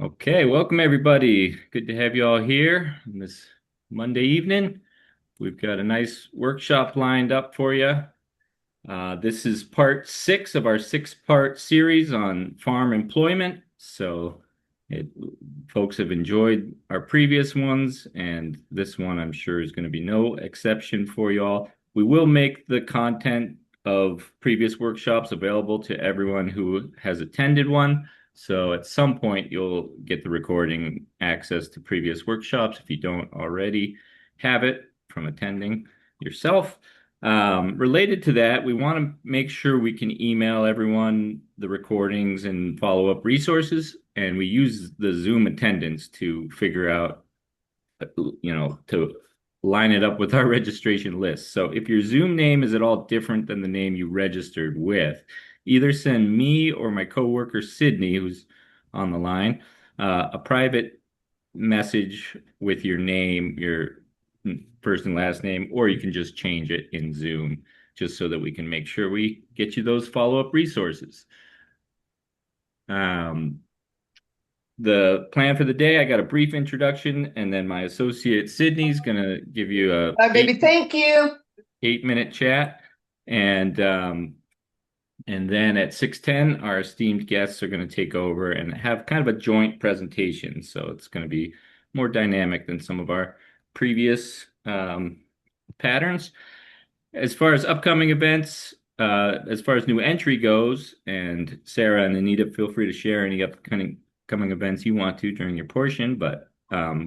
Okay, welcome everybody. Good to have you all here on this Monday evening. We've got a nice workshop lined up for you. This is part six of our six-part series on farm employment. It, Folks have enjoyed our previous ones, and this one I'm sure is going to be no exception for you all. We will make the content of previous workshops available to everyone who has attended one. So at some point, you'll get the recording access to previous workshops if you don't already have it from attending yourself. Related to that, we want to make sure we can email everyone the recordings and follow-up resources, and we use the Zoom attendance to figure out, to line it up with our registration list. So if your Zoom name is at all different than the name you registered with, either send me or my coworker Sydney, who's on the line, a private message with your name, your first and last name, or you can just change it in Zoom just so that we can make sure we get you those follow-up resources. Um, the plan for the day, I got a brief introduction, and then my associate Sydney's gonna give you a Bye, baby. Thank you. 8 minute chat, and and then at 6:10, our esteemed guests are going to take over and have kind of a joint presentation. So it's going to be more dynamic than some of our previous patterns. As far as upcoming events, as far as new entry goes, and Sarah and Anita, feel free to share any upcoming events you want to during your portion. But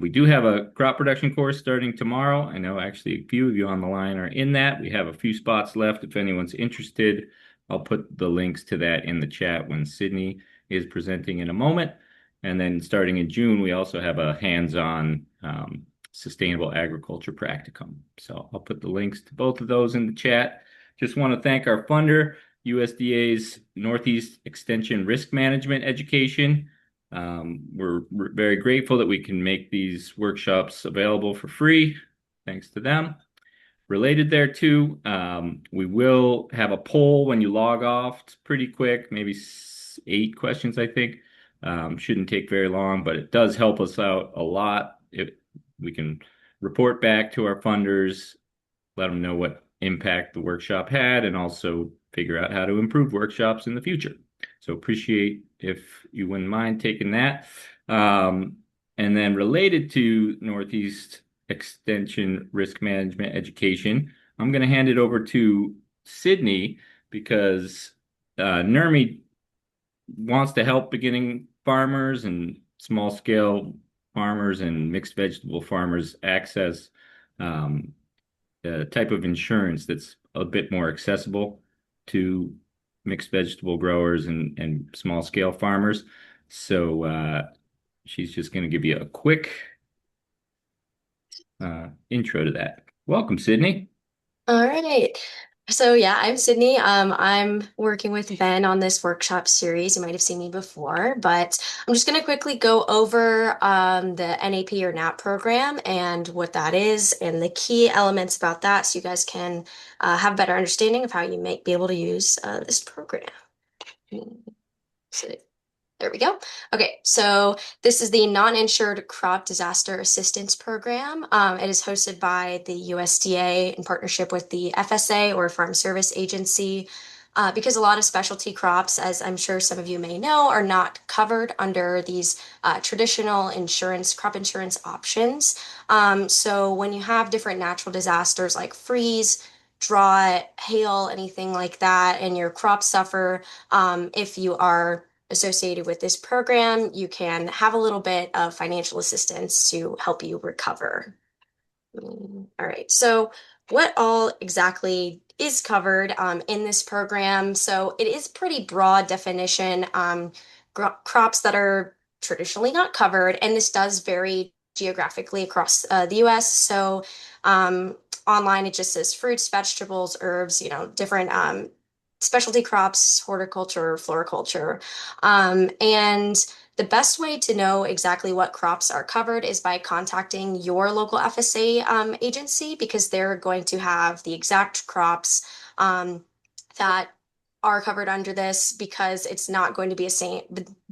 we do have a crop production course starting tomorrow. I know actually a few of you on the line are in that. We have a few spots left if anyone's interested. I'll put the links to that in the chat when Sydney is presenting in a moment. And then starting in June, we also have a hands-on sustainable agriculture practicum. So I'll put the links to both of those in the chat. Just want to thank our funder, USDA's Northeast Extension Risk Management Education. We're very grateful that we can make these workshops available for free. Thanks to them. Related there too, we will have a poll when you log off. It's pretty quick, maybe 8 questions, I think. Shouldn't take very long, but it does help us out a lot. If we can report back to our funders, let them know what impact the workshop had, and also figure out how to improve workshops in the future. So appreciate if you wouldn't mind taking that. And then related to Northeast Extension Risk Management Education, I'm going to hand it over to Sydney because NERMI wants to help beginning farmers and small scale farmers and mixed vegetable farmers access a type of insurance that's a bit more accessible to mixed vegetable growers and small scale farmers. So she's just going to give you a quick intro to that. Welcome, Sydney. All right. So yeah, I'm Sydney. I'm working with Ben on this workshop series. You might have seen me before, but I'm just going to quickly go over the NAP or NAP program and what that is and the key elements about that so you guys can have a better understanding of how you might be able to use this program. So there we go. Okay, so this is the Non-Insured Crop Disaster Assistance Program. It is hosted by the USDA in partnership with the FSA or Farm Service Agency. Because a lot of specialty crops, as I'm sure some of you may know, are not covered under these traditional insurance, crop insurance options. So when you have different natural disasters like freeze, drought, hail, anything like that, and your crops suffer, if you are associated with this program, you can have a little bit of financial assistance to help you recover. All right, so what all exactly is covered in this program? So it is pretty broad definition, crops that are traditionally not covered, and this does vary geographically across the US. So online it just says fruits, vegetables, herbs, different specialty crops, horticulture, floriculture. And the best way to know exactly what crops are covered is by contacting your local FSA agency because they're going to have the exact crops that are covered under this because it's not going to be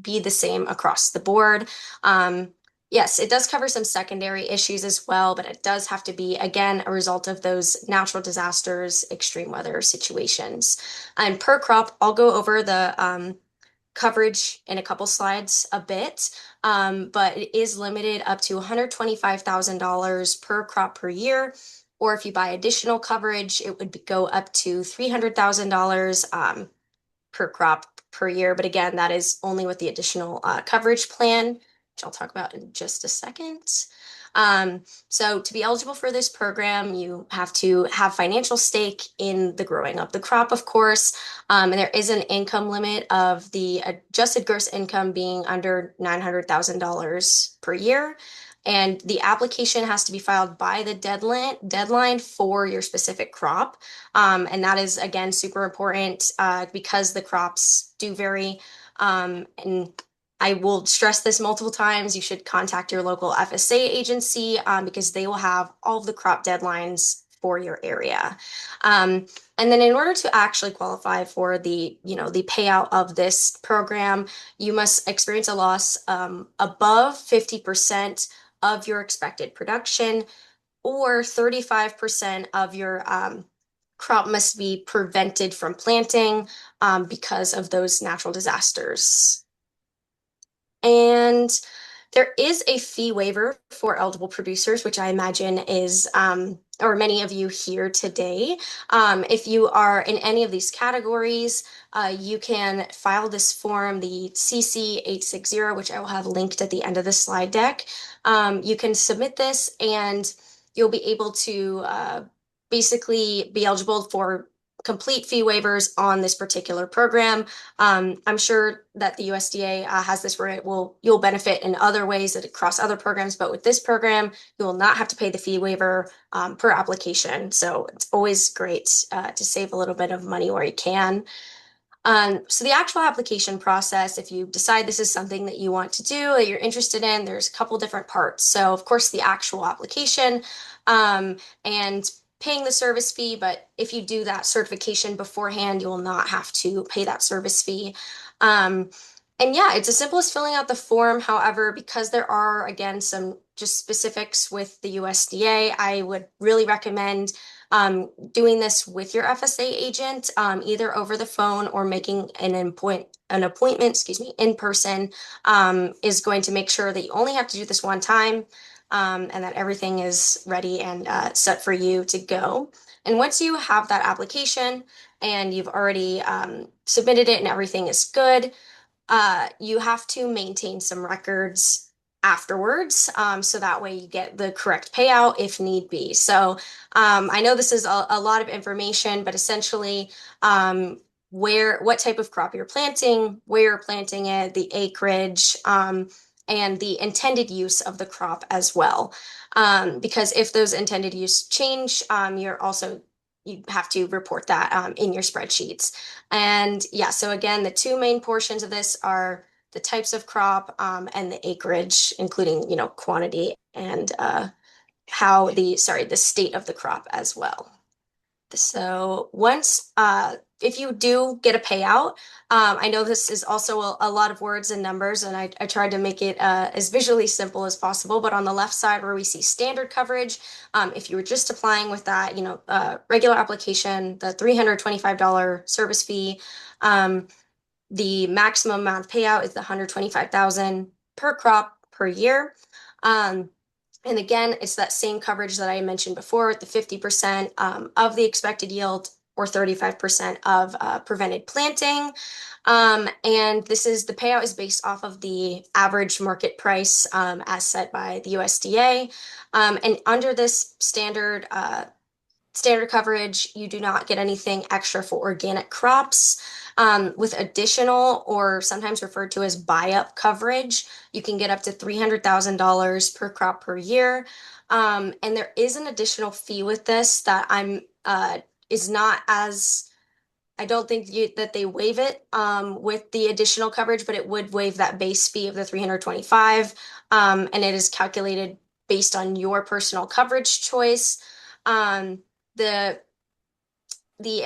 be the same across the board. Um, yes, it does cover some secondary issues as well, but it does have to be, again, a result of those natural disasters, extreme weather situations. And per crop, I'll go over the coverage in a couple slides a bit, but it is limited up to $125,000 per crop per year. Or if you buy additional coverage, it would go up to $300,000 per crop per year. But again, that is only with the additional coverage plan, which I'll talk about in just a second. So to be eligible for this program, you have to have financial stake in the growing of the crop, of course. And there is an income limit of the adjusted gross income being under $900,000 per year. And the application has to be filed by the deadline for your specific crop. And that is, again, super important because the crops do vary. And I will stress this multiple times. You should contact your local FSA agency because they will have all of the crop deadlines for your area. Um, and then in order to actually qualify for the payout of this program, you must experience a loss above 50% of your expected production or 35% of your crop must be prevented from planting because of those natural disasters. And there is a fee waiver for eligible producers, which I imagine is, or many of you here today. If you are in any of these categories, you can file this form, the CC 860, which I will have linked at the end of the slide deck. You can submit this and you'll be able to basically be eligible for complete fee waivers on this particular program. I'm sure that the USDA has this where you'll benefit in other ways that across other programs, but with this program, you will not have to pay the fee waiver per application. So it's always great to save a little bit of money where you can. So the actual application process, if you decide this is something that you want to do, that you're interested in, there's a couple different parts. So of course the actual application and paying the service fee, but if you do that certification beforehand, you will not have to pay that service fee. Um, and yeah, it's as simple as filling out the form. However, because there are, again, some just specifics with the USDA, I would really recommend doing this with your FSA agent, either over the phone or making an appointment, excuse me, in person, is going to make sure that you only have to do this one time, and that everything is ready and set for you to go. And once you have that application and you've already submitted it and everything is good, you have to maintain some records afterwards, so that way you get the correct payout if need be. So I know this is a lot of information, but essentially, what type of crop you're planting, where you're planting it, the acreage, and the intended use of the crop as well. Because if those intended use change, you have to report that in your spreadsheets. And yeah, so again, the two main portions of this are the types of crop and the acreage, including, quantity and the state of the crop as well. So if you do get a payout, I know this is also a lot of words and numbers, and I tried to make it as visually simple as possible. But on the left side where we see standard coverage, if you were just applying with that, regular application, the $325 service fee, um, the maximum amount of payout is the 125,000 per crop per year. Um, and again, it's that same coverage that I mentioned before, the 50% of the expected yield or 35% of prevented planting. And the payout is based off of the average market price as set by the USDA. And under this standard coverage, you do not get anything extra for organic crops. With additional or sometimes referred to as buy-up coverage, you can get up to $300,000 per crop per year. And there is an additional fee with this that is not as I don't think that they waive it with the additional coverage, but it would waive that base fee of the 325, and it is calculated based on your personal coverage choice. Um, the the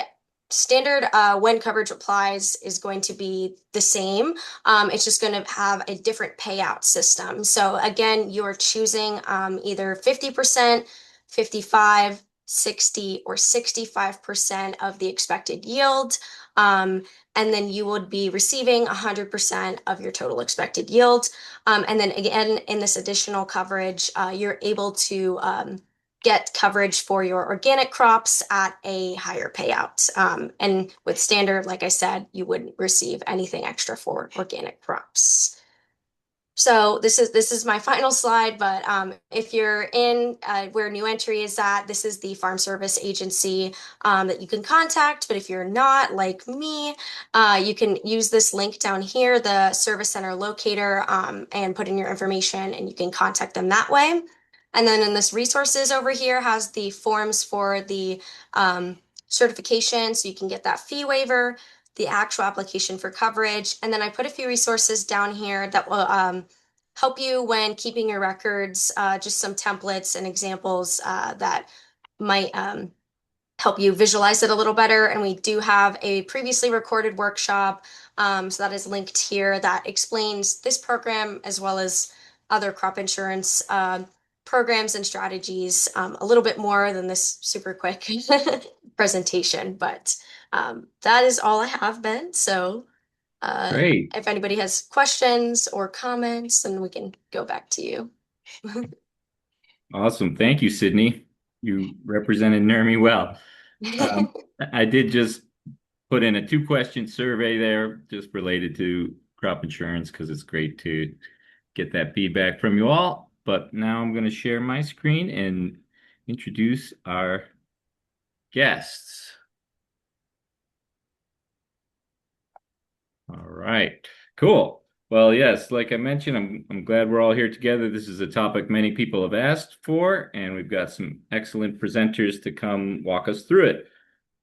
standard when coverage applies is going to be the same. It's just going to have a different payout system. So again, you're choosing either 50%, 55, 60, or 65% of the expected yield. Um, and then you would be receiving 100% of your total expected yield. And then again, in this additional coverage, you're able to get coverage for your organic crops at a higher payout. And with standard, like I said, you wouldn't receive anything extra for organic crops. So this is my final slide, but if you're in where New Entry is at, this is the Farm Service Agency that you can contact. But if you're not like me, you can use this link down here, the Service Center locator, and put in your information, and you can contact them that way. And then in this resources over here has the forms for the certification, so you can get that fee waiver, the actual application for coverage. And then I put a few resources down here that will help you when keeping your records, just some templates and examples that might help you visualize it a little better. And we do have a previously recorded workshop, so that is linked here that explains this program as well as other crop insurance programs and strategies a little bit more than this super quick presentation. But that is all I have, Ben. So uh, Great. if anybody has questions or comments, then we can go back to you. Awesome. Thank you, Sydney. You represented NERMI well. Um, I did just put in a two-question survey there just related to crop insurance because it's great to get that feedback from you all. But now I'm going to share my screen and introduce our guests. All right, cool. Well, yes, like I mentioned, I'm glad we're all here together. This is a topic many people have asked for, and we've got some excellent presenters to come walk us through it.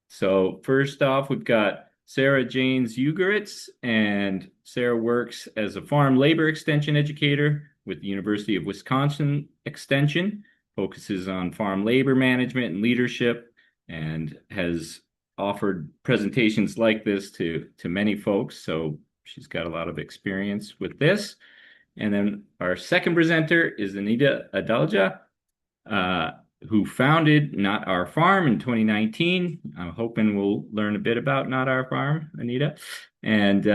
So first off, we've got Sarah Janes Ugeritz, and Sarah works as a farm labor extension educator with the University of Wisconsin Extension, focuses on farm labor management and leadership, and has offered presentations like this to many folks. So she's got a lot of experience with this. And then our second presenter is Anita Adalja, uh, who founded Not Our Farm in 2019. I'm hoping we'll learn a bit about Not Our Farm, Anita. And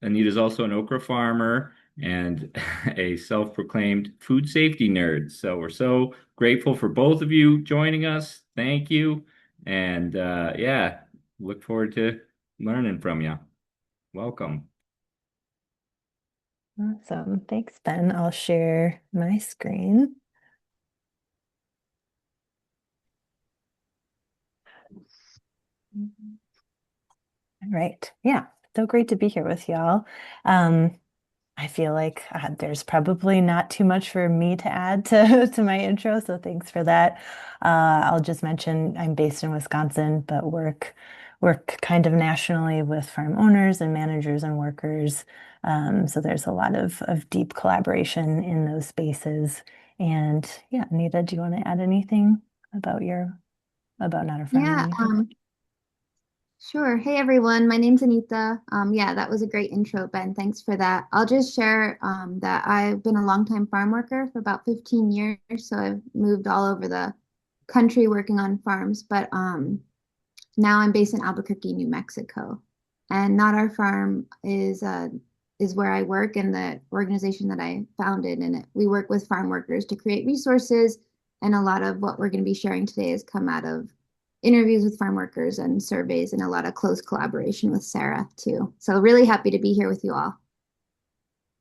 Anita's also an okra farmer and a self-proclaimed food safety nerd. So we're so grateful for both of you joining us. Thank you. And yeah, look forward to learning from you. Welcome. Awesome. Thanks, Ben. I'll share my screen. All right. Yeah. So great to be here with y'all. I feel like there's probably not too much for me to add to, to my intro, so thanks for that. I'll just mention I'm based in Wisconsin, but work kind of nationally with farm owners and managers and workers. So there's a lot of deep collaboration in those spaces. And yeah, Anita, do you want to add anything about about Not a Farm or Yeah, anything? sure. Hey everyone, my name's Anita. Yeah, that was a great intro, Ben. Thanks for that. I'll just share that I've been a longtime farm worker for about 15 years, so I've moved all over the country working on farms, but now I'm based in Albuquerque, New Mexico. And Not Our Farm is where I work and the organization that I founded. And we work with farm workers to create resources. And a lot of what we're going to be sharing today has come out of interviews with farm workers and surveys and a lot of close collaboration with Sarah too. So really happy to be here with you all.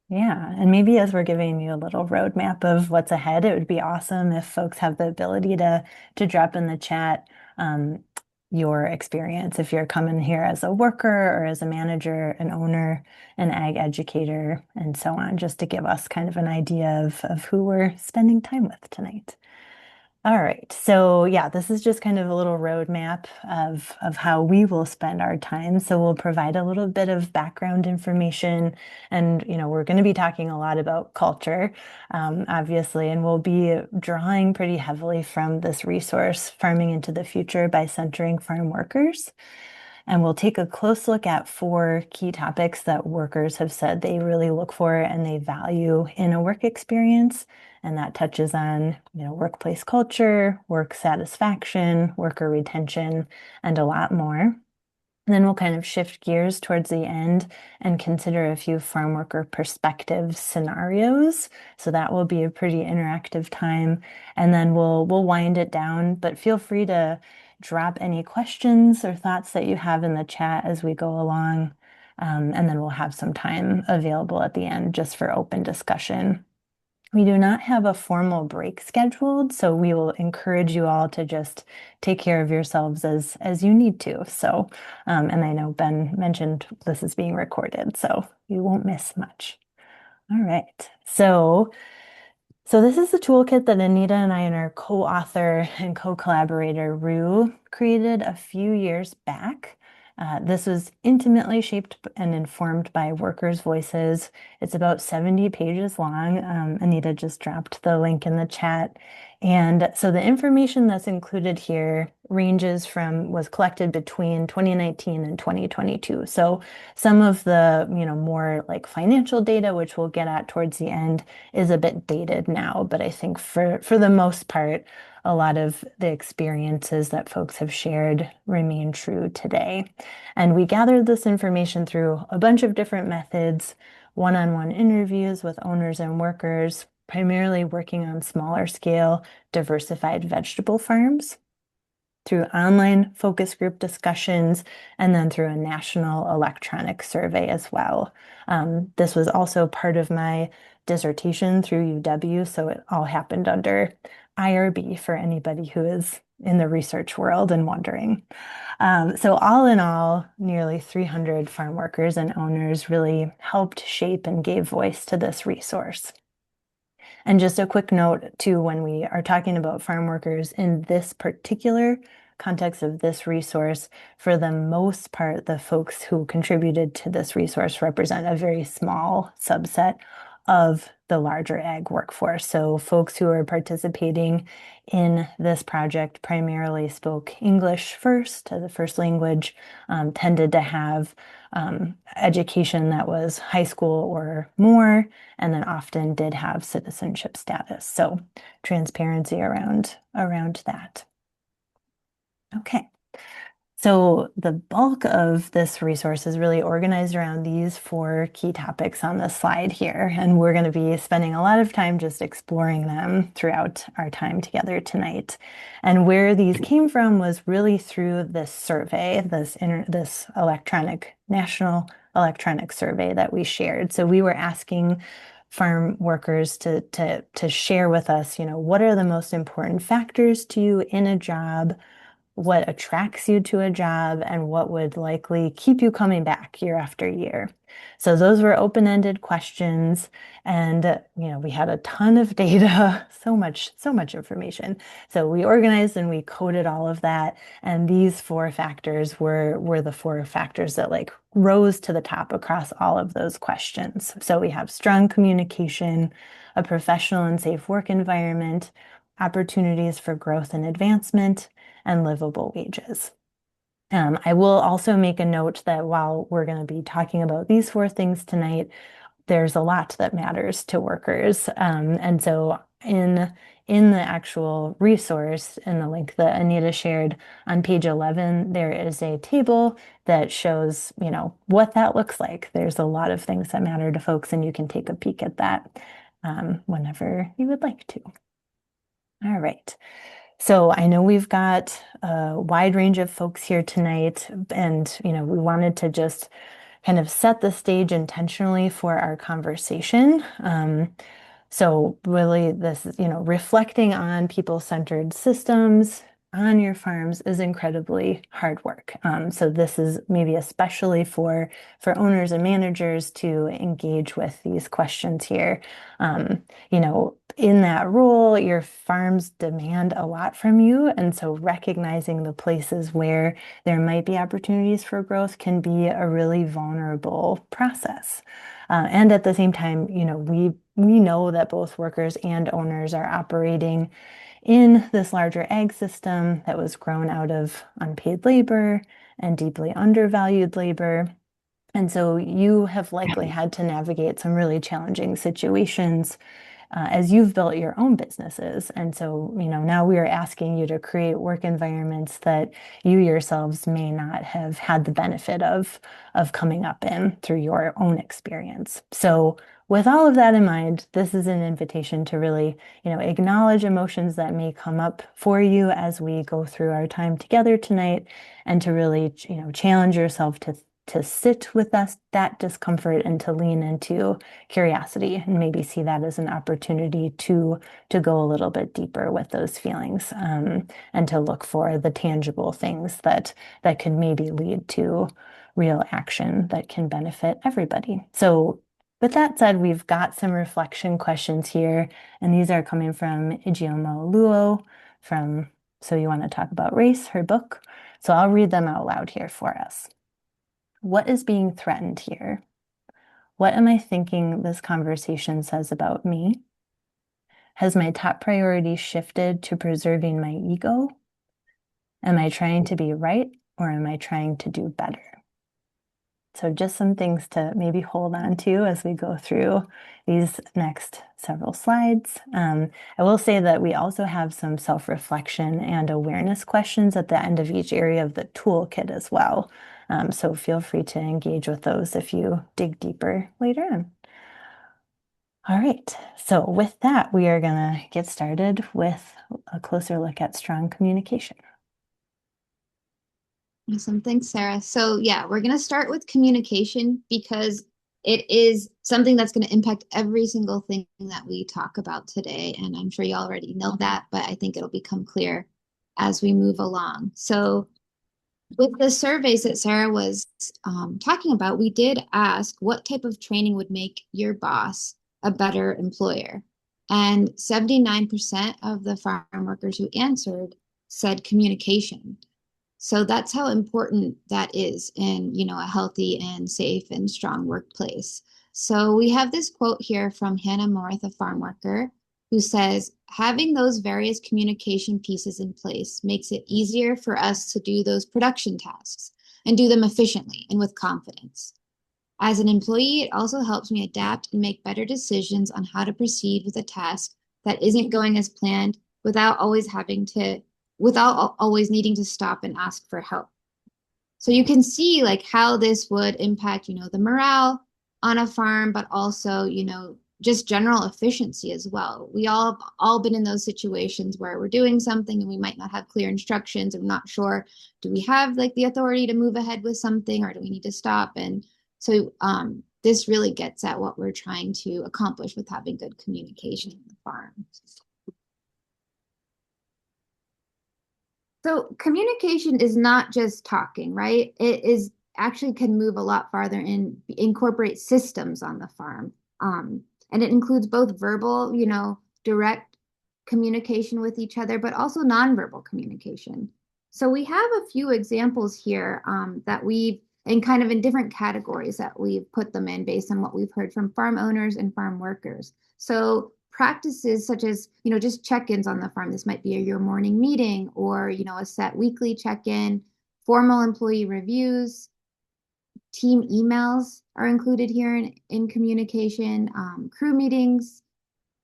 Yeah, and maybe as we're giving you a little roadmap of what's ahead, it would be awesome if folks have the ability to drop in the chat your experience. If you're coming here as a worker or as a manager, an owner, an ag educator, and so on, just to give us kind of an idea of who we're spending time with tonight. All right. So yeah, this is just kind of a little roadmap of how we will spend our time. So we'll provide a little bit of background information, and we're going to be talking a lot about culture, obviously, and we'll be drawing pretty heavily from this resource, Farming into the Future by Centering Farm Workers. And we'll take a close look at 4 key topics that workers have said they really look for and they value in a work experience. And that touches on, workplace culture, work satisfaction, worker retention, and a lot more. And then we'll kind of shift gears towards the end and consider a few farm worker perspective scenarios. So that will be a pretty interactive time. And then we'll wind it down, but feel free to drop any questions or thoughts that you have in the chat as we go along. And then we'll have some time available at the end just for open discussion. We do not have a formal break scheduled, so we will encourage you all to just take care of yourselves as you need to. So, and I know Ben mentioned this is being recorded, so you won't miss much. All right. So this is the toolkit that Anita and I and our co-author and co-collaborator Rue created a few years back. This was intimately shaped and informed by workers' voices. It's about 70 pages long. Anita just dropped the link in the chat. And so the information that's included here was collected between 2019 and 2022. So some of the, more like financial data, which we'll get at towards the end, is a bit dated now, but I think for the most part, a lot of the experiences that folks have shared remain true today. And we gathered this information through a bunch of different methods, one-on-one interviews with owners and workers, primarily working on smaller scale diversified vegetable farms, through online focus group discussions, and then through a national electronic survey as well. This was also part of my dissertation through UW, so it all happened under IRB for anybody who is in the research world and wondering. So all in all, nearly 300 farm workers and owners really helped shape and gave voice to this resource. And just a quick note too, when we are talking about farm workers in this particular context of this resource, for the most part, the folks who contributed to this resource represent a very small subset of the larger ag workforce. So folks who are participating in this project primarily spoke English first as a first language, tended to have education that was high school or more, and then often did have citizenship status. So transparency around that. Okay. So the bulk of this resource is really organized around these 4 key topics on the slide here, and we're going to be spending a lot of time just exploring them throughout our time together tonight. And where these came from was really through this survey, this national electronic survey that we shared. So we were asking farm workers to share with us, what are the most important factors to you in a job? What attracts you to a job, and what would likely keep you coming back year after year. So those were open-ended questions, and we had a ton of data, so much information. So we organized and we coded all of that, and these 4 factors were the 4 factors that like rose to the top across all of those questions. So we have strong communication, a professional and safe work environment, opportunities for growth and advancement, and livable wages. I will also make a note that while we're going to be talking about these 4 things tonight, there's a lot that matters to workers. And so in the actual resource, in the link that Anita shared on page 11, there is a table that shows, what that looks like. There's a lot of things that matter to folks, and you can take a peek at that whenever you would like to. All right. So I know we've got a wide range of folks here tonight, and we wanted to just kind of set the stage intentionally for our conversation. So really this is, reflecting on people-centered systems on your farms is incredibly hard work. So this is maybe especially for owners and managers to engage with these questions here. In that role, your farms demand a lot from you. And so recognizing the places where there might be opportunities for growth can be a really vulnerable process. And at the same time, we know that both workers and owners are operating in this larger ag system that was grown out of unpaid labor and deeply undervalued labor. And so you have likely had to navigate some really challenging situations as you've built your own businesses. And so, now we are asking you to create work environments that you yourselves may not have had the benefit of coming up in through your own experience. So, with all of that in mind, this is an invitation to really, acknowledge emotions that may come up for you as we go through our time together tonight, and to really, challenge yourself to sit with that discomfort and to lean into curiosity and maybe see that as an opportunity to go a little bit deeper with those feelings, and to look for the tangible things that could maybe lead to real action that can benefit everybody. So with that said, we've got some reflection questions here, and these are coming from Ijeoma Luo from So You Want to Talk About Race, her book. So I'll read them out loud here for us. What is being threatened here? What am I thinking this conversation says about me? Has my top priority shifted to preserving my ego? Am I trying to be right, or am I trying to do better? So just some things to maybe hold on to as we go through these next several slides. I will say that we also have some self-reflection and awareness questions at the end of each area of the toolkit as well. So feel free to engage with those if you dig deeper later on. All right, so with that, we are going to get started with a closer look at strong communication. Awesome. Thanks, Sarah. So, yeah, we're going to start with communication because it is something that's going to impact every single thing that we talk about today. And I'm sure you already know that, but I think it'll become clear as we move along. So, with the surveys that Sarah was talking about, we did ask what type of training would make your boss a better employer. And 79% of the farm workers who answered said communication. So that's how important that is in, a healthy and safe and strong workplace. So we have this quote here from Hannah Morth, a farm worker, who says, having those various communication pieces in place makes it easier for us to do those production tasks and do them efficiently and with confidence. As an employee, it also helps me adapt and make better decisions on how to proceed with a task that isn't going as planned without always needing to stop and ask for help. So you can see like how this would impact, the morale on a farm, but also, just general efficiency as well. We all been in those situations where we're doing something and we might not have clear instructions. I'm not sure, do we have like the authority to move ahead with something, or do we need to stop? And so this really gets at what we're trying to accomplish with having good communication in the farm. So communication is not just talking, right? It is actually can move a lot farther and incorporate systems on the farm. And it includes both verbal, direct communication with each other, but also nonverbal communication. So we have a few examples here that we've, and kind of in different categories that we've put them in based on what we've heard from farm owners and farm workers. So practices such as, just check-ins on the farm. This might be your morning meeting or, a set weekly check-in, formal employee reviews, team emails are included here in communication, crew meetings,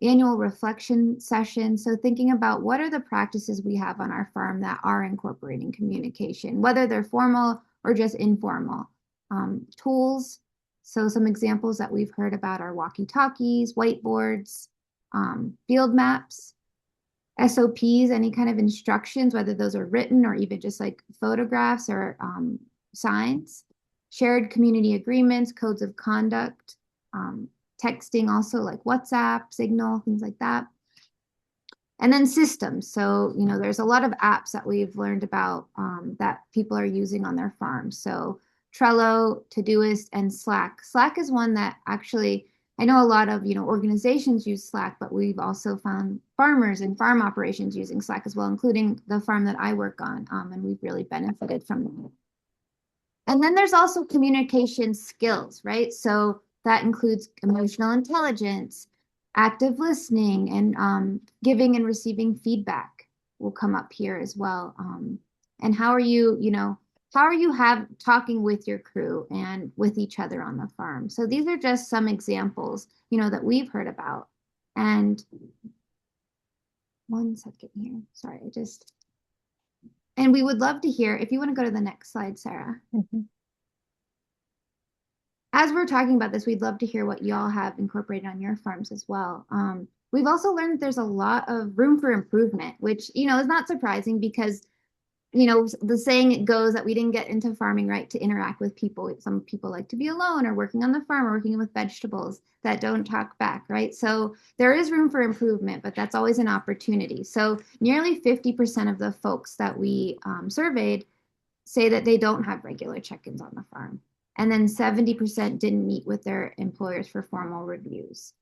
annual reflection sessions. So thinking about what are the practices we have on our farm that are incorporating communication, whether they're formal or just informal. Tools. So some examples that we've heard about are walkie-talkies, whiteboards, field maps, SOPs, any kind of instructions, whether those are written or even just like photographs or signs, shared community agreements, codes of conduct, texting also like WhatsApp, Signal, things like that. And then systems. So, there's a lot of apps that we've learned about that people are using on their farms. So Trello, Todoist, and Slack. Slack is one that actually, I know a lot of, organizations use Slack, but we've also found farmers and farm operations using Slack as well, including the farm that I work on. And we've really benefited from them. And then there's also communication skills, right? So that includes emotional intelligence, active listening, and giving and receiving feedback will come up here as well. And how are you, how are you have talking with your crew and with each other on the farm? So these are just some examples, that we've heard about. And one second here. Sorry, and we would love to hear if you want to go to the next slide, Sarah. Mhm. As we're talking about this, we'd love to hear what y'all have incorporated on your farms as well. We've also learned that there's a lot of room for improvement, which, is not surprising because, the saying it goes that we didn't get into farming right to interact with people. Some people like to be alone or working on the farm or working with vegetables that don't talk back, right? So there is room for improvement, but that's always an opportunity. So nearly 50% of the folks that we surveyed say that they don't have regular check-ins on the farm. And then 70% didn't meet with their employers for formal reviews.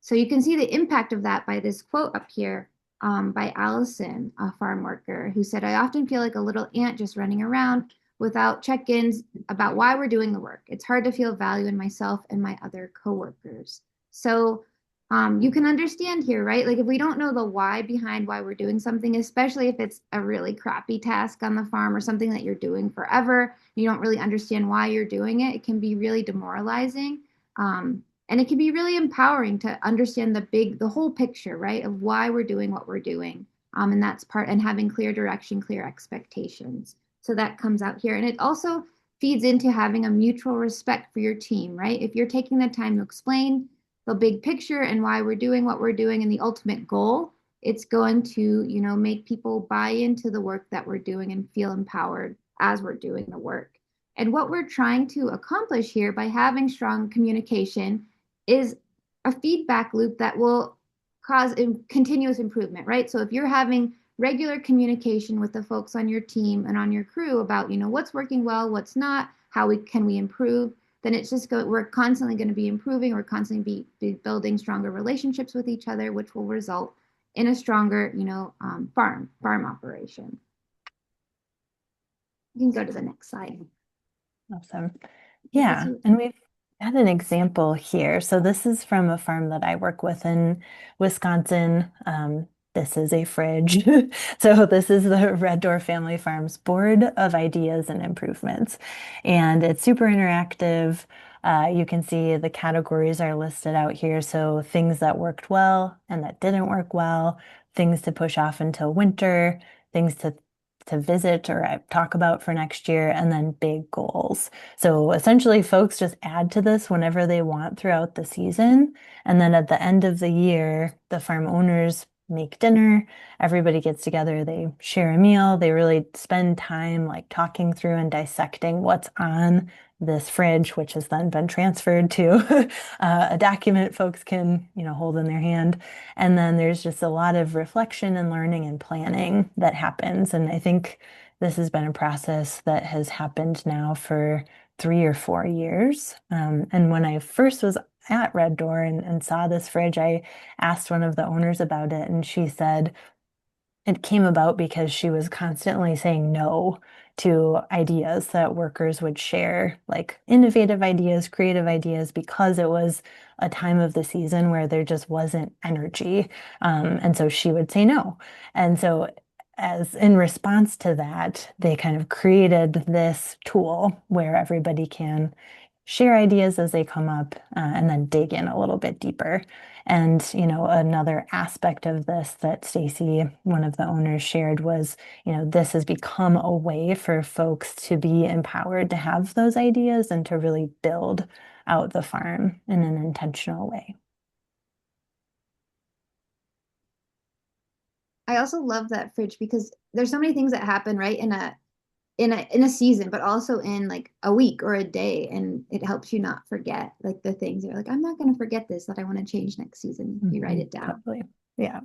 So you can see the impact of that by this quote up here by Allison, a farm worker, who said, I often feel like a little ant just running around without check-ins about why we're doing the work. It's hard to feel value in myself and my other coworkers. So you can understand here, right? Like if we don't know the why behind why we're doing something, especially if it's a really crappy task on the farm or something that you're doing forever, you don't really understand why you're doing it, it can be really demoralizing. And it can be really empowering to understand the whole picture, right, of why we're doing what we're doing. And that's part, and having clear direction, clear expectations. So that comes out here. And it also feeds into having a mutual respect for your team, right? If you're taking the time to explain the big picture and why we're doing what we're doing and the ultimate goal, it's going to, make people buy into the work that we're doing and feel empowered as we're doing the work. And what we're trying to accomplish here by having strong communication is a feedback loop that will cause continuous improvement, right? So if you're having regular communication with the folks on your team and on your crew about, what's working well, what's not, how can we improve, then it's just we're constantly going to be improving. We're constantly be building stronger relationships with each other, which will result in a stronger, farm operation. You can go to the next slide. Awesome. Yeah, You. and we've had an example here. So this is from a farm that I work with in Wisconsin. This is a fridge. So this is the Red Door Family Farms Board of Ideas and Improvements. And it's super interactive. You can see the categories are listed out here. So things that worked well and that didn't work well, things to push off until winter, things to visit or talk about for next year, and then big goals. So essentially, folks just add to this whenever they want throughout the season. And then at the end of the year, the farm owners make dinner, everybody gets together, they share a meal, they really spend time like talking through and dissecting what's on this fridge, which has then been transferred to a document folks can, hold in their hand. And then there's just a lot of reflection and learning and planning that happens. And I think this has been a process that has happened now for 3 or 4 years. And when I first was at Red Door and saw this fridge, I asked one of the owners about it, and she said, it came about because she was constantly saying no to ideas that workers would share, like innovative ideas, creative ideas, because it was a time of the season where there just wasn't energy. And so she would say no. And so, as in response to that, they kind of created this tool where everybody can share ideas as they come up, and then dig in a little bit deeper. And, another aspect of this that Stacy, one of the owners, shared was, this has become a way for folks to be empowered to have those ideas and to really build out the farm in an intentional way. I also love that fridge because there's so many things that happen right in a season, but also in like a week or a day, and it helps you not forget like the things you're like, I'm not going to forget this that I want to change next season. You write it down. Totally. Yeah.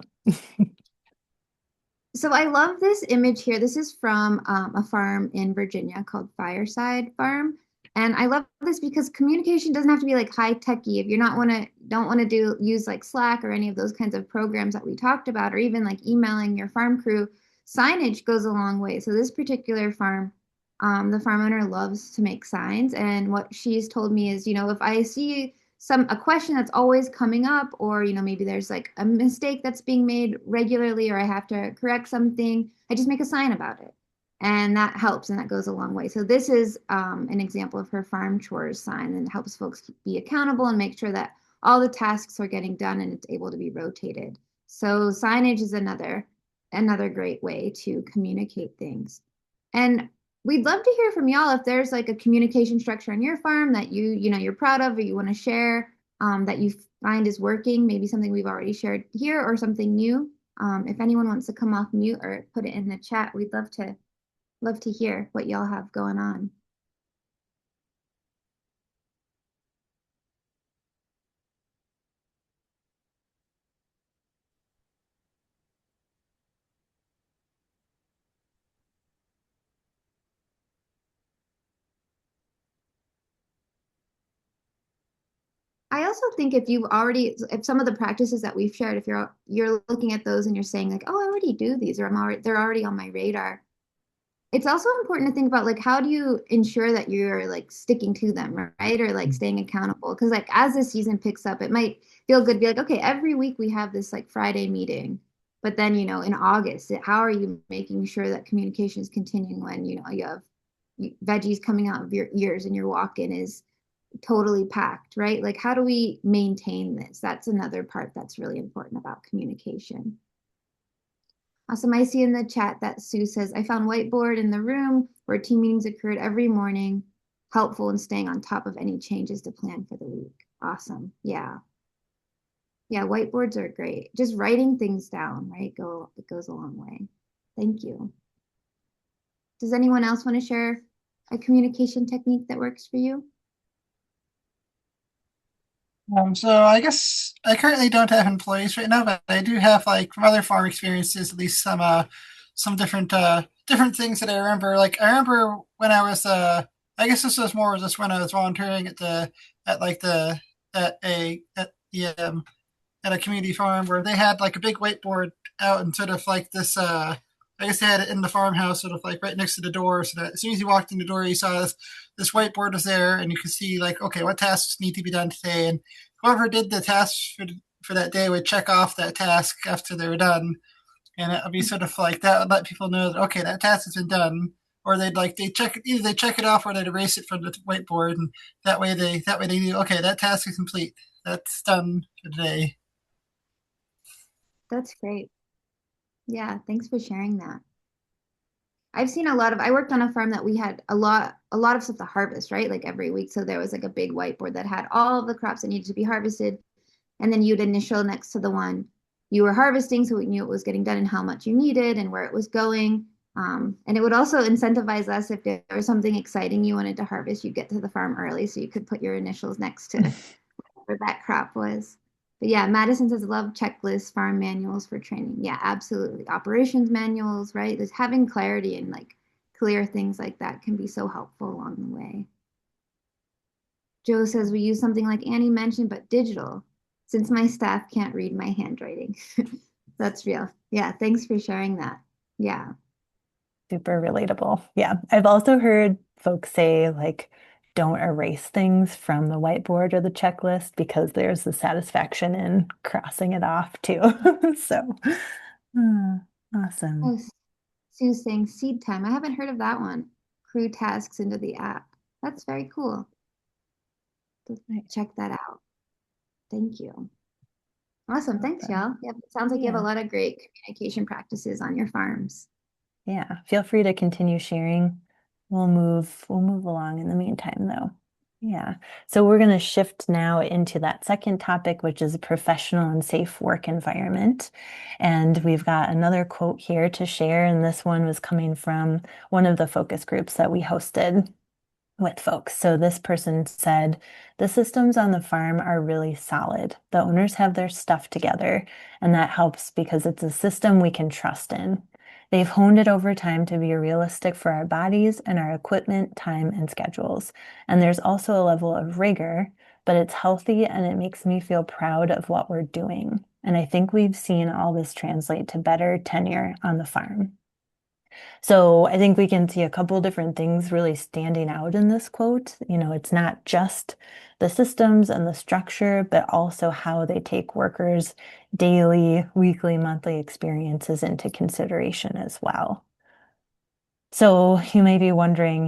So I love this image here. This is from a farm in Virginia called Fireside Farm. And I love this because communication doesn't have to be like high techy. If you're not want to don't want to use like Slack or any of those kinds of programs that we talked about, or even like emailing your farm crew, signage goes a long way. So this particular farm, the farm owner loves to make signs. And what she's told me is, if I see a question that's always coming up, or maybe there's like a mistake that's being made regularly, or I have to correct something, I just make a sign about it. And that helps and that goes a long way. So this is an example of her farm chores sign and helps folks be accountable and make sure that all the tasks are getting done and it's able to be rotated. So signage is another great way to communicate things. And we'd love to hear from y'all if there's like a communication structure on your farm that you're proud of or you want to share that you find is working, maybe something we've already shared here or something new. If anyone wants to come off mute or put it in the chat, we'd love to hear what y'all have going on. I also think if some of the practices that we've shared, if you're looking at those and you're saying like, oh, I already do these, or they're already on my radar. It's also important to think about like how do you ensure that you're like sticking to them, right? Or like staying accountable. Because like as the season picks up, it might feel good to be like, okay, every week we have this like Friday meeting. But then, in August, how are you making sure that communication is continuing when, you have veggies coming out of your ears and your walk-in is totally packed, right? Like how do we maintain this? That's another part that's really important about communication. Awesome. I see in the chat that Sue says, I found whiteboard in the room where team meetings occurred every morning, helpful in staying on top of any changes to plan for the week. Awesome. Yeah. Yeah, whiteboards are great. Just writing things down, right? It goes a long way. Thank you. Does anyone else want to share a communication technique that works for you? So I guess I currently don't have employees right now, but I do have like from other farm experiences, at least some different things that I remember. Like I remember when I was I guess this was more just when I was volunteering at like the at the at a community farm where they had like a big whiteboard out and sort of like this I guess they had it in the farmhouse sort of like right next to the door so that as soon as you walked in the door you saw this whiteboard was there and you could see like okay what tasks need to be done today and whoever did the tasks for that day would check off that task after they were done and it would be sort of like that would let people know that okay that task has been done or they check it either they check it off or they'd erase it from the whiteboard and that way they knew okay that task is complete that's done for today. That's great. Yeah, thanks for sharing that. I worked on a farm that we had a lot of stuff to harvest, right? Like every week. So there was like a big whiteboard that had all of the crops that needed to be harvested. And then you'd initial next to the one you were harvesting. So we knew it was getting done and how much you needed and where it was going. And it would also incentivize us if there was something exciting you wanted to harvest, you'd get to the farm early so you could put your initials next to where that crop was. But yeah, Madison says love checklists, farm manuals for training. Yeah, absolutely. Operations manuals, right? There's having clarity and like clear things like that can be so helpful along the way. Joe says we use something like Annie mentioned, but digital, since my staff can't read my handwriting. That's real. Yeah, thanks for sharing that. Yeah. Super relatable. Yeah. I've also heard folks say, like, don't erase things from the whiteboard or the checklist because there's the satisfaction in crossing it off too. So, uh, awesome. Oh, Sue's saying seed time. I haven't heard of that one. Crew tasks into the app. That's very cool. Right. Check that out. Thank you. Awesome. Thanks, Awesome. y'all. Yep, it sounds like you have a Yeah. lot of great communication practices on your farms. Yeah. Feel free to continue sharing. We'll move along in the meantime though. Yeah. So we're going to shift now into that second topic, which is a professional and safe work environment. And we've got another quote here to share. And this one was coming from one of the focus groups that we hosted with folks. So this person said, the systems on the farm are really solid. The owners have their stuff together, and that helps because it's a system we can trust in. They've honed it over time to be realistic for our bodies and our equipment, time, and schedules. And there's also a level of rigor, but it's healthy and it makes me feel proud of what we're doing. And I think we've seen all this translate to better tenure on the farm. So I think we can see a couple different things really standing out in this quote. It's not just the systems and the structure, but also how they take workers' daily, weekly, monthly experiences into consideration as well. So you may be wondering,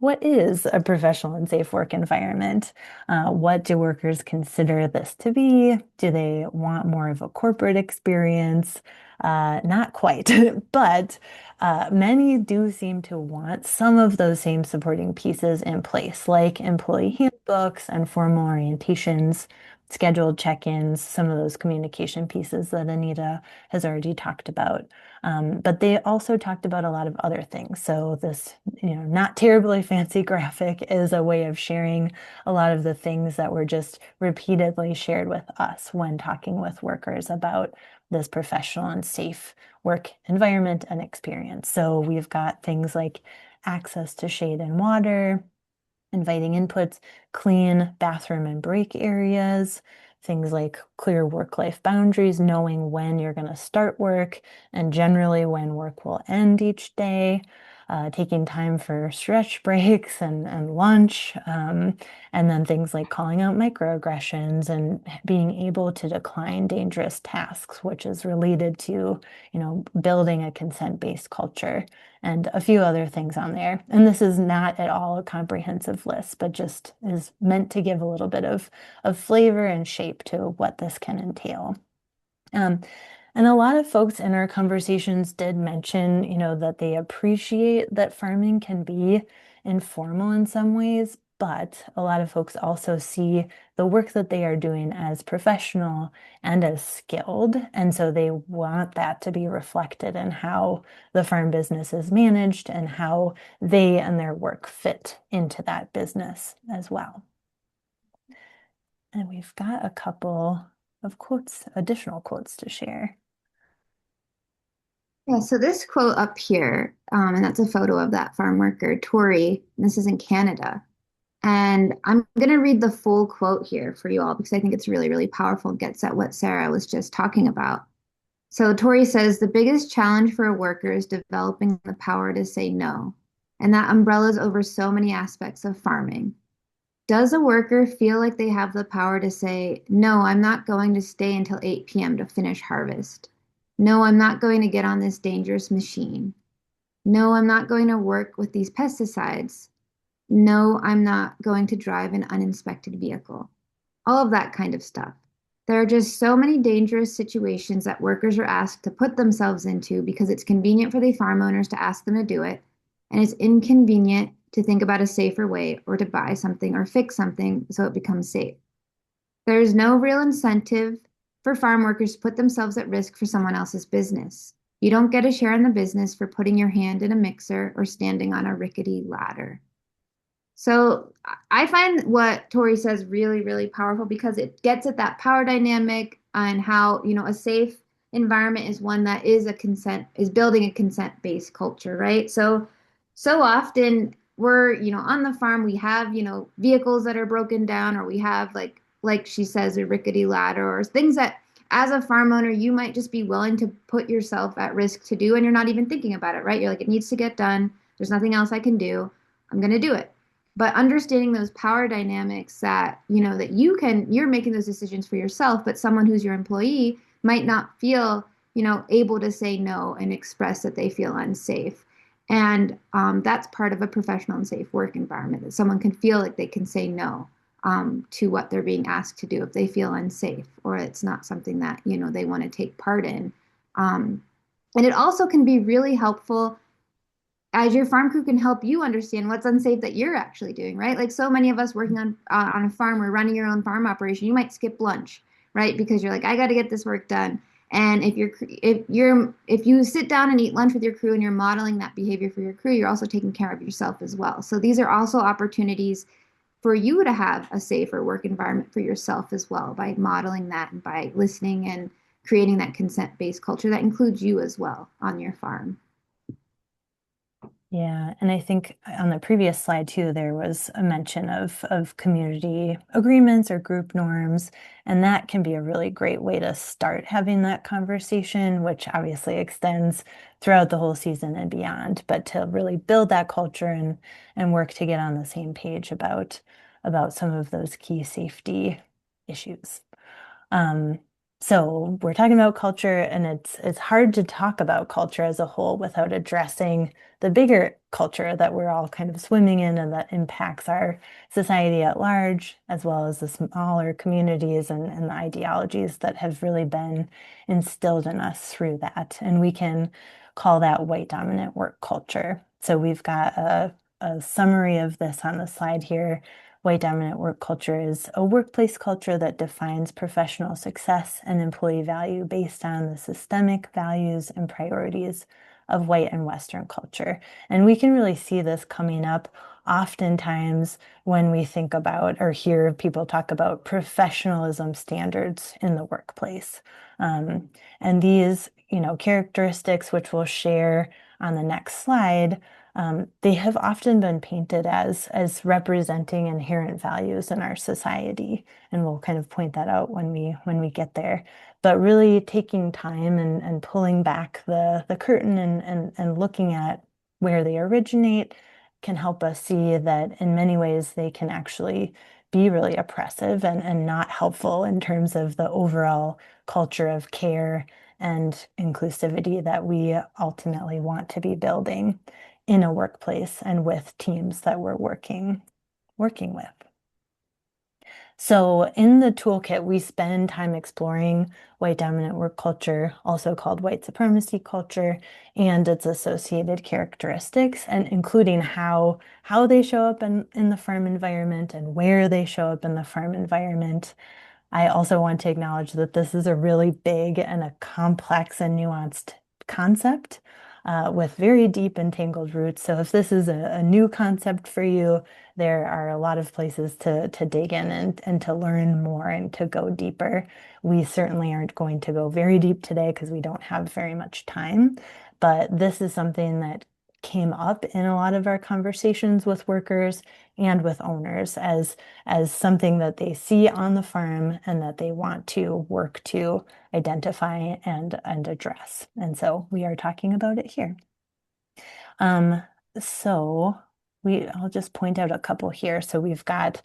what is a professional and safe work environment? What do workers consider this to be? Do they want more of a corporate experience? Not quite, but many do seem to want some of those same supporting pieces in place, like employee handbooks and formal orientations, scheduled check-ins, some of those communication pieces that Anita has already talked about. But they also talked about a lot of other things. So this, not terribly fancy graphic is a way of sharing a lot of the things that were just repeatedly shared with us when talking with workers about this professional and safe work environment and experience. So we've got things like access to shade and water, inviting inputs, clean bathroom and break areas, things like clear work-life boundaries, knowing when you're going to start work and generally when work will end each day, taking time for stretch breaks and lunch, and then things like calling out microaggressions and being able to decline dangerous tasks, which is related to, building a consent-based culture and a few other things on there. And this is not at all a comprehensive list, but just is meant to give a little bit of flavor and shape to what this can entail. Um, and a lot of folks in our conversations did mention, that they appreciate that farming can be informal in some ways, but a lot of folks also see the work that they are doing as professional and as skilled. And so they want that to be reflected in how the farm business is managed and how they and their work fit into that business as well. And we've got a couple of quotes, additional quotes to share. Yeah, so this quote up here, and that's a photo of that farm worker, Tori. This is in Canada. And I'm going to read the full quote here for you all because I think it's really, really powerful and gets at what Sarah was just talking about. So Tori says the biggest challenge for a worker is developing the power to say no. And that umbrellas over so many aspects of farming. Does a worker feel like they have the power to say, no, I'm not going to stay until 8 p.m. to finish harvest? No, I'm not going to get on this dangerous machine. No, I'm not going to work with these pesticides. No, I'm not going to drive an uninspected vehicle. All of that kind of stuff. There are just so many dangerous situations that workers are asked to put themselves into because it's convenient for the farm owners to ask them to do it, and it's inconvenient to think about a safer way or to buy something or fix something so it becomes safe. There is no real incentive for farm workers to put themselves at risk for someone else's business. You don't get a share in the business for putting your hand in a mixer or standing on a rickety ladder. So I find what Tori says really, really powerful because it gets at that power dynamic and how, a safe environment is one that is building a consent-based culture, right? So often we're, on the farm, we have, vehicles that are broken down, or we have like she says, a rickety ladder, or things that as a farm owner, you might just be willing to put yourself at risk to do, and you're not even thinking about it, right? You're like, it needs to get done. There's nothing else I can do. I'm going to do it. But understanding those power dynamics that, that you're making those decisions for yourself, but someone who's your employee might not feel, able to say no and express that they feel unsafe. And that's part of a professional and safe work environment, that someone can feel like they can say no to what they're being asked to do if they feel unsafe or it's not something that, they want to take part in. And it also can be really helpful as your farm crew can help you understand what's unsafe that you're actually doing, right? Like so many of us working on a farm or running your own farm operation, you might skip lunch, right? Because you're like, I got to get this work done. And if you sit down and eat lunch with your crew and you're modeling that behavior for your crew, you're also taking care of yourself as well. So these are also opportunities for you to have a safer work environment for yourself as well by modeling that and by listening and creating that consent-based culture that includes you as well on your farm. Yeah, and I think on the previous slide too, there was a mention of community agreements or group norms, and that can be a really great way to start having that conversation, which obviously extends throughout the whole season and beyond, but to really build that culture and work to get on the same page about some of those key safety issues. Um, So we're talking about culture, and it's hard to talk about culture as a whole without addressing the bigger culture that we're all kind of swimming in and that impacts our society at large, as well as the smaller communities and the ideologies that have really been instilled in us through that. And we can call that white dominant work culture. So we've got a summary of this on the slide here. White dominant work culture is a workplace culture that defines professional success and employee value based on the systemic values and priorities of white and Western culture. And we can really see this coming up oftentimes when we think about or hear people talk about professionalism standards in the workplace. Um, and these, characteristics, which we'll share on the next slide, they have often been painted as representing inherent values in our society, and we'll kind of point that out when we get there. But really taking time and pulling back the curtain and looking at where they originate can help us see that in many ways they can actually be really oppressive and not helpful in terms of the overall culture of care and inclusivity that we ultimately want to be building in a workplace and with teams that we're working with. So in the toolkit, we spend time exploring white dominant work culture, also called white supremacy culture, and its associated characteristics, and including how they show up in the firm environment and where they show up in the firm environment. I also want to acknowledge that this is a really big and a complex and nuanced concept with very deep and tangled roots. So if this is a new concept for you, there are a lot of places to dig in and to learn more and to go deeper. We certainly aren't going to go very deep today because we don't have very much time, but this is something that came up in a lot of our conversations with workers and with owners as something that they see on the farm and that they want to work to identify and address. And so we are talking about it here. Um, so I'll just point out a couple here. So we've got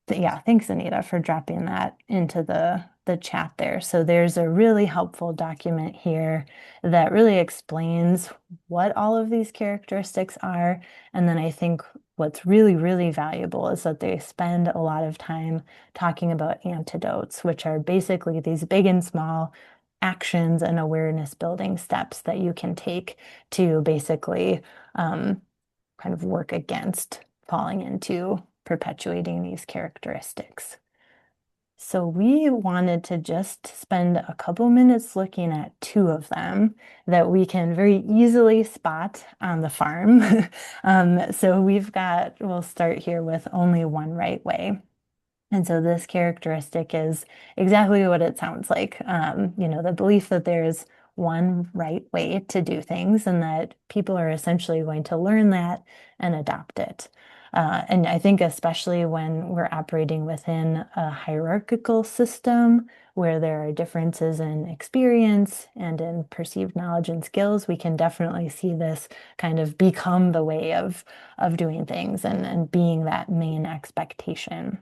yeah, thanks, Anita, for dropping that into the chat there. So there's a really helpful document here that really explains what all of these characteristics are. And then I think what's really, really valuable is that they spend a lot of time talking about antidotes, which are basically these big and small actions and awareness building steps that you can take to basically kind of work against falling into perpetuating these characteristics. So we wanted to just spend a couple minutes looking at two of them that we can very easily spot on the farm. So we'll start here with only one right way. And so this characteristic is exactly what it sounds like. The belief that there's one right way to do things and that people are essentially going to learn that and adopt it. And I think especially when we're operating within a hierarchical system where there are differences in experience and in perceived knowledge and skills, we can definitely see this kind of become the way of doing things and being that main expectation.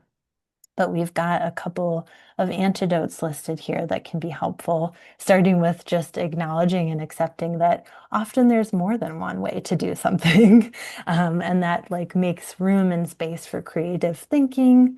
But we've got a couple of antidotes listed here that can be helpful, starting with just acknowledging and accepting that often there's more than one way to do something. And that like makes room and space for creative thinking.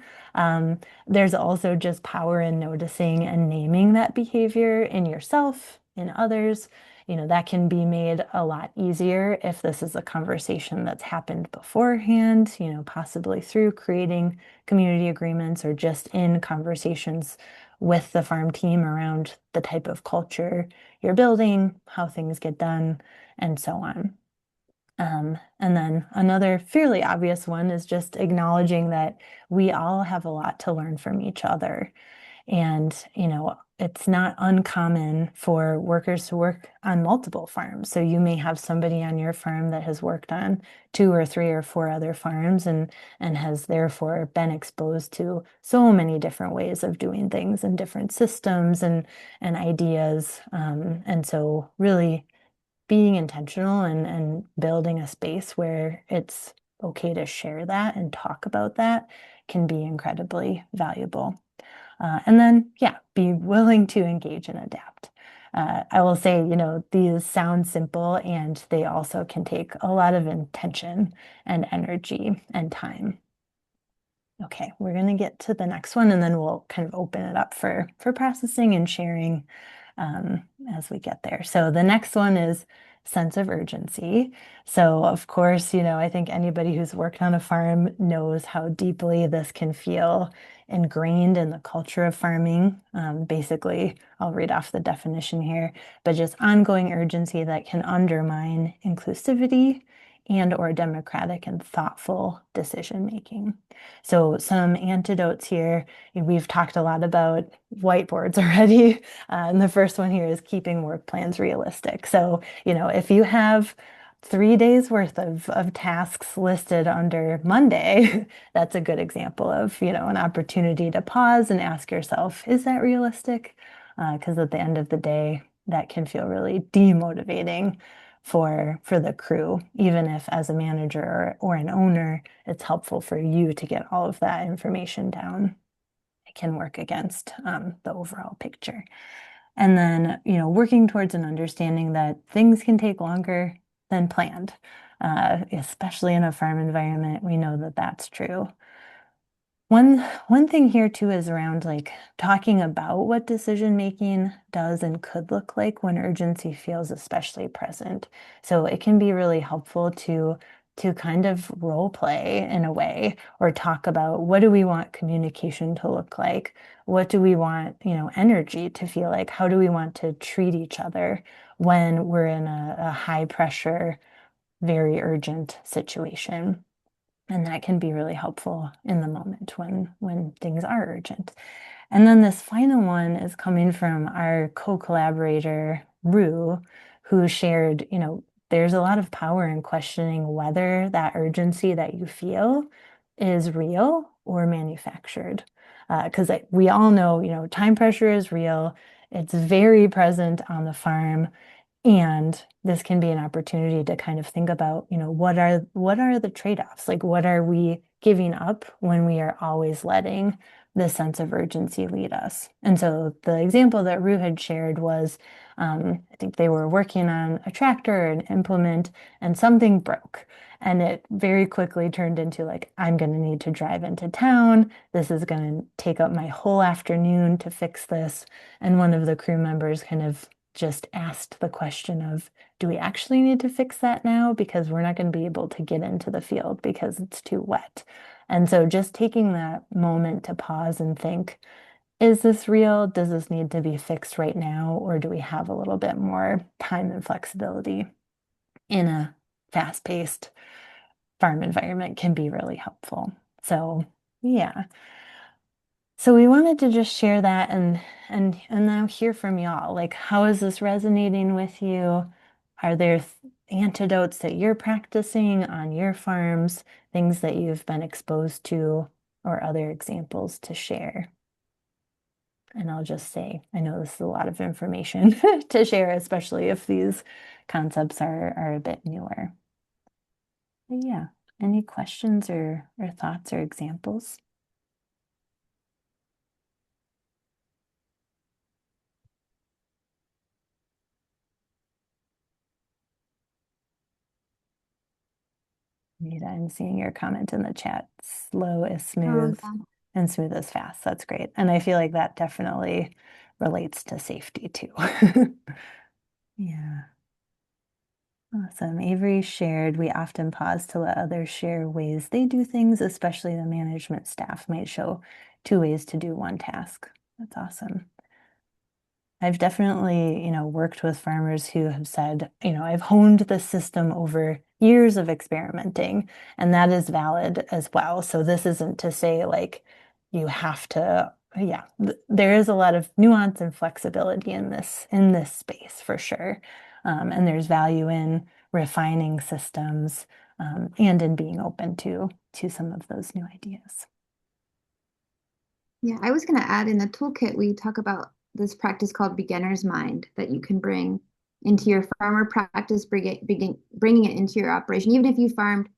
There's also just power in noticing and naming that behavior in yourself, in others. That can be made a lot easier if this is a conversation that's happened beforehand, possibly through creating community agreements or just in conversations with the farm team around the type of culture you're building, how things get done, and so on. And then another fairly obvious one is just acknowledging that we all have a lot to learn from each other. And, it's not uncommon for workers to work on multiple farms. So you may have somebody on your farm that has worked on two or three or four other farms and has therefore been exposed to so many different ways of doing things and different systems and ideas. And so really being intentional and building a space where it's okay to share that and talk about that can be incredibly valuable. And then, yeah, be willing to engage and adapt. I will say, these sound simple and they also can take a lot of intention and energy and time. Okay, we're going to get to the next one and then we'll kind of open it up for processing and sharing as we get there. So the next one is sense of urgency. So of course, I think anybody who's worked on a farm knows how deeply this can feel ingrained in the culture of farming. Basically, I'll read off the definition here, but just ongoing urgency that can undermine inclusivity and or democratic and thoughtful decision making. So some antidotes here. We've talked a lot about whiteboards already. And the first one here is keeping work plans realistic. So, if you have 3 days worth of tasks listed under Monday, that's a good example of, an opportunity to pause and ask yourself, is that realistic? Because at the end of the day, that can feel really demotivating for the crew, even if as a manager or an owner, it's helpful for you to get all of that information down. It can work against the overall picture. And then, working towards an understanding that things can take longer than planned, especially in a farm environment. We know that that's true. One thing here too is around like talking about what decision making does and could look like when urgency feels especially present. So it can be really helpful to kind of role play in a way or talk about what do we want communication to look like? What do we want, energy to feel like? How do we want to treat each other when we're in a high pressure, very urgent situation? And that can be really helpful in the moment when things are urgent. And then this final one is coming from our co-collaborator, Rue, who shared, there's a lot of power in questioning whether that urgency that you feel is real or manufactured. Because we all know, time pressure is real. It's very present on the farm. And this can be an opportunity to kind of think about, what are the trade-offs? Like what are we giving up when we are always letting this sense of urgency lead us? And so the example that Rue had shared was, I think they were working on a tractor or an implement and something broke. And it very quickly turned into like, I'm going to need to drive into town. This is going to take up my whole afternoon to fix this. And one of the crew members kind of just asked the question of, do we actually need to fix that now? Because we're not going to be able to get into the field because it's too wet. And so just taking that moment to pause and think, is this real? Does this need to be fixed right now? Or do we have a little bit more time and flexibility in a fast-paced farm environment can be really helpful. So yeah. So we wanted to just share that and now hear from y'all. Like, how is this resonating with you? Are there antidotes that you're practicing on your farms, things that you've been exposed to, or other examples to share? And I'll just say, I know this is a lot of information to share, especially if these concepts are a bit newer. But yeah, any questions or thoughts or examples? Nita, I'm seeing your comment in the chat. Slow is Oh, smooth yeah. and smooth is fast. That's great. And I feel like that definitely relates to safety too. Yeah. Awesome. Avery shared, we often pause to let others share ways they do things, especially the management staff might show two ways to do one task. That's awesome. I've definitely, worked with farmers who have said, I've honed the system over years of experimenting, and that is valid as well. So this isn't to say like you have to, yeah, there is a lot of nuance and flexibility in this space for sure. And there's value in refining systems, and in being open to some of those new ideas. Yeah, I was going to add in the toolkit, we talk about this practice called beginner's mind that you can bring into your farmer practice, bringing it into your operation. Even if you farmed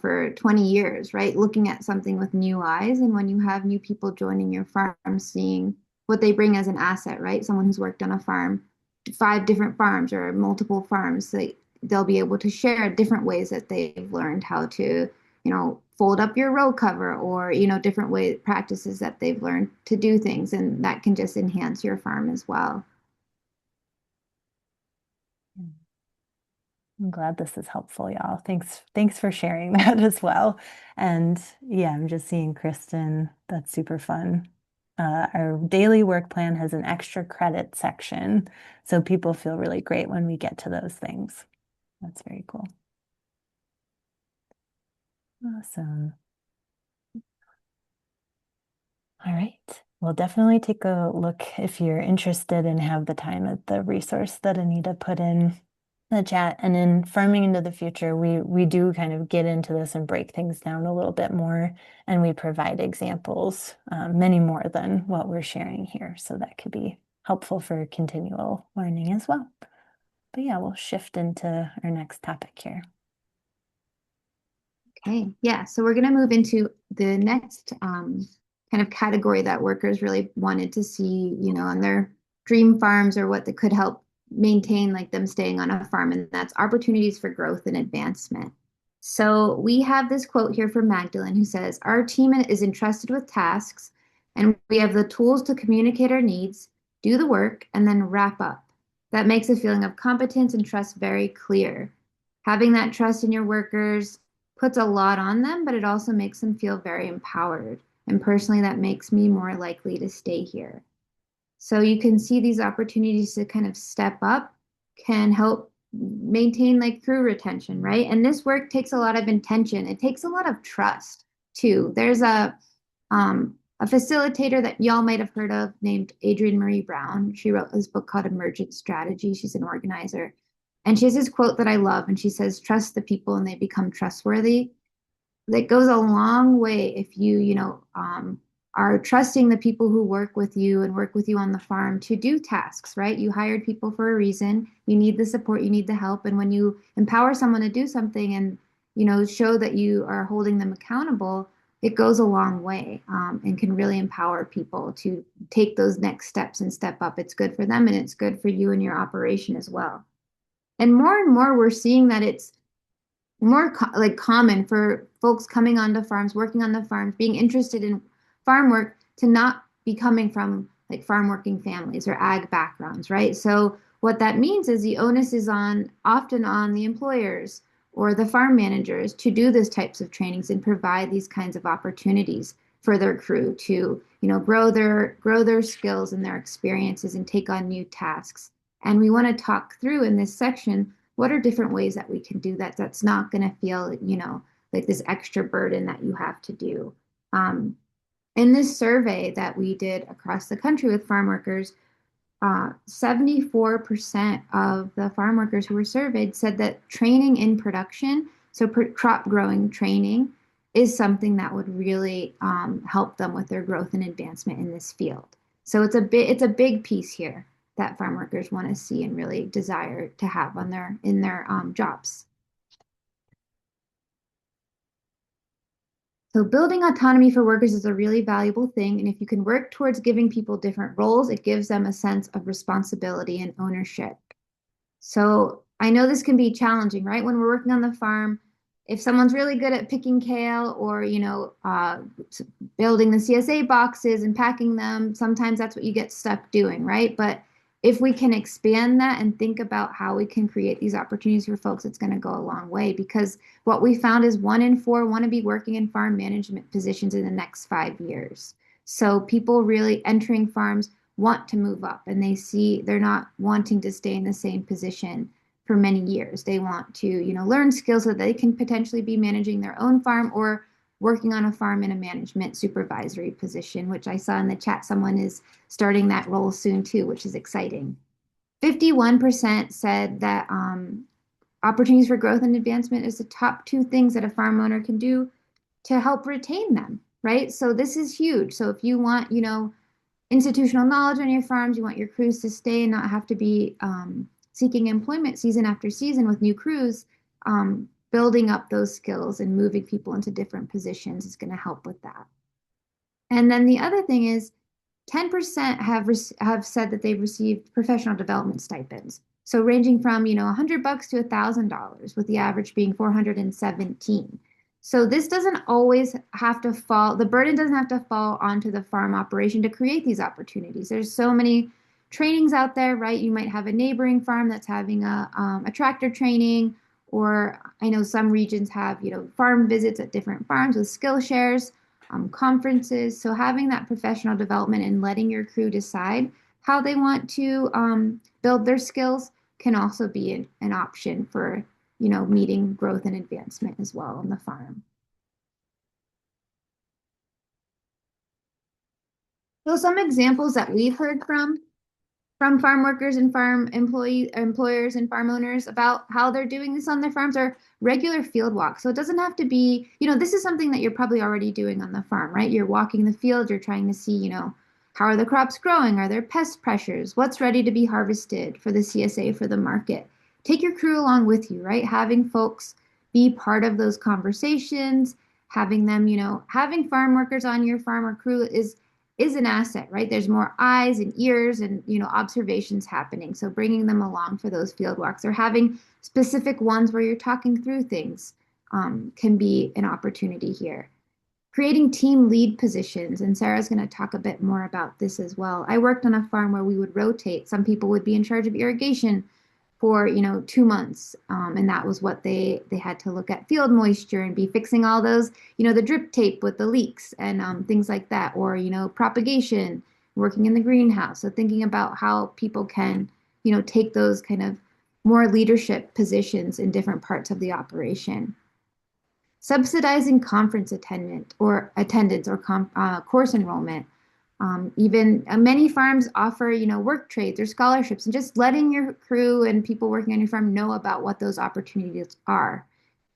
for 20 years, right? Looking at something with new eyes. And when you have new people joining your farm, seeing what they bring as an asset, right? Someone who's worked on a farm, 5 different farms or multiple farms, they'll be able to share different ways that they've learned how to, fold up your row cover or, different practices that they've learned to do things. And that can just enhance your farm as well. I'm glad this is helpful, y'all. Thanks for sharing that as well. And yeah, I'm just seeing Kristen. That's super fun. Our daily work plan has an extra credit section, so people feel really great when we get to those things. That's very cool. Awesome. All right. Well, definitely take a look if you're interested and have the time at the resource that Anita put in the chat. And in farming into the future, we do kind of get into this and break things down a little bit more, and we provide examples, many more than what we're sharing here. So that could be helpful for continual learning as well. But yeah, we'll shift into our next topic here. Okay, yeah, so we're going to move into the next kind of category that workers really wanted to see, on their dream farms or what that could help maintain like them staying on a farm, and that's opportunities for growth and advancement. So we have this quote here from Magdalene who says, "Our team is entrusted with tasks, and we have the tools to communicate our needs, do the work, and then wrap up. That makes a feeling of competence and trust very clear. Having that trust in your workers puts a lot on them, but it also makes them feel very empowered. And personally, that makes me more likely to stay here." So you can see these opportunities to kind of step up can help maintain like crew retention, right? And this work takes a lot of intention. It takes a lot of trust too. There's a facilitator that y'all might have heard of named Adrienne Marie Brown. She wrote this book called Emergent Strategy. She's an organizer. And she has this quote that I love, and she says, "Trust the people and they become trustworthy." That goes a long way if you are trusting the people who work with you and work with you on the farm to do tasks, right? You hired people for a reason. You need the support, you need the help. And when you empower someone to do something and, show that you are holding them accountable, it goes a long way and can really empower people to take those next steps and step up. It's good for them and it's good for you and your operation as well. And more, we're seeing that it's more like common for folks coming onto farms, working on the farms, being interested in farm work to not be coming from like farm working families or ag backgrounds, right? So what that means is the onus is often on the employers or the farm managers to do these types of trainings and provide these kinds of opportunities for their crew to, grow their skills and their experiences and take on new tasks. And we want to talk through in this section what are different ways that we can do that that's not going to feel, like this extra burden that you have to do. In this survey that we did across the country with farm workers, 74% of the farm workers who were surveyed said that training in production, so crop growing training, is something that would really help them with their growth and advancement in this field. So it's a big piece here that farm workers want to see and really desire to have in their jobs. So building autonomy for workers is a really valuable thing. And if you can work towards giving people different roles, it gives them a sense of responsibility and ownership. So I know this can be challenging, right? When we're working on the farm, if someone's really good at picking kale or, building the CSA boxes and packing them, sometimes that's what you get stuck doing, right? But if we can expand that and think about how we can create these opportunities for folks, it's going to go a long way, because what we found is 1 in 4 want to be working in farm management positions in the next 5 years. So people really entering farms want to move up, and they're not wanting to stay in the same position for many years. They want to, learn skills so that they can potentially be managing their own farm or working on a farm in a management supervisory position, which I saw in the chat someone is starting that role soon too, which is exciting. 51% said that opportunities for growth and advancement is the top 2 things that a farm owner can do to help retain them, right? So this is huge. So if you want, institutional knowledge on your farms, you want your crews to stay and not have to be seeking employment season after season with new crews, building up those skills and moving people into different positions is going to help with that. And then the other thing is 10% have said that they've received professional development stipends. So ranging from, $100 to $1,000, with the average being 417. So this doesn't always have to fall, the burden doesn't have to fall onto the farm operation to create these opportunities. There's so many trainings out there, right? You might have a neighboring farm that's having a tractor training, or I know some regions have, farm visits at different farms with skill shares, conferences. So having that professional development and letting your crew decide how they want to build their skills can also be an option for, meeting growth and advancement as well on the farm. So some examples that we've heard from farm workers and farm employers and farm owners about how they're doing this on their farms are regular field walks. So it doesn't have to be, this is something that you're probably already doing on the farm, right? You're walking the field, you're trying to see, how are the crops growing? Are there pest pressures? What's ready to be harvested for the CSA for the market? Take your crew along with you, right? Having folks be part of those conversations, having them, having farm workers on your farm or crew is an asset, right? There's more eyes and ears and, observations happening. So bringing them along for those field walks or having specific ones where you're talking through things can be an opportunity here. Creating team lead positions, and Sarah's going to talk a bit more about this as well. I worked on a farm where we would rotate. Some people would be in charge of irrigation for 2 months, and that was what they had to look at field moisture and be fixing all those, the drip tape with the leaks and things like that, or propagation, working in the greenhouse. So thinking about how people can take those kind of more leadership positions in different parts of the operation. Subsidizing conference attendance or course enrollment. Even many farms offer, work trades or scholarships, and just letting your crew and people working on your farm know about what those opportunities are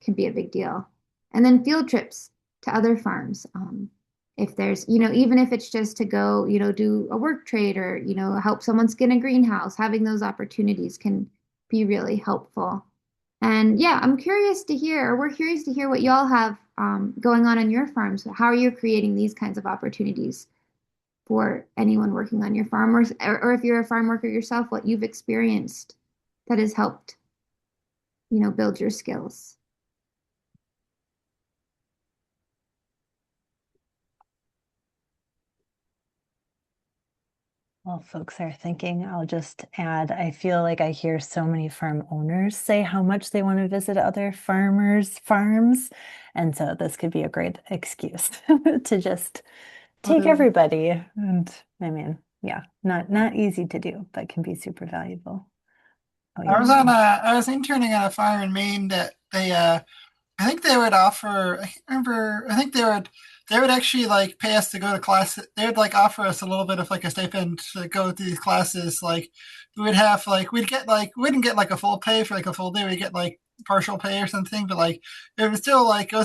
can be a big deal. And then field trips to other farms. If there's, even if it's just to go, do a work trade or, help someone skin a greenhouse, having those opportunities can be really helpful. And yeah, I'm curious to hear, or we're curious to hear what y'all have going on your farms. How are you creating these kinds of opportunities for anyone working on your farm, or if you're a farm worker yourself, what you've experienced that has helped, build your skills. While folks are thinking, I'll just add, I feel like I hear so many farm owners say how much they want to visit other farmers' farms. And so this could be a great excuse to just take Totally. everybody. And I mean, yeah, not easy to do, but can be super valuable. Oh I yeah, was on Jen. a I was interning on a farm in Maine that I think they would offer. I can't remember. I think they would actually like pay us to go to class. They would like offer us a little bit of like a stipend to go to these classes. Like we would have like we'd get like we wouldn't get like a full pay for like a full day. We'd get like partial pay or something. But like it was still like at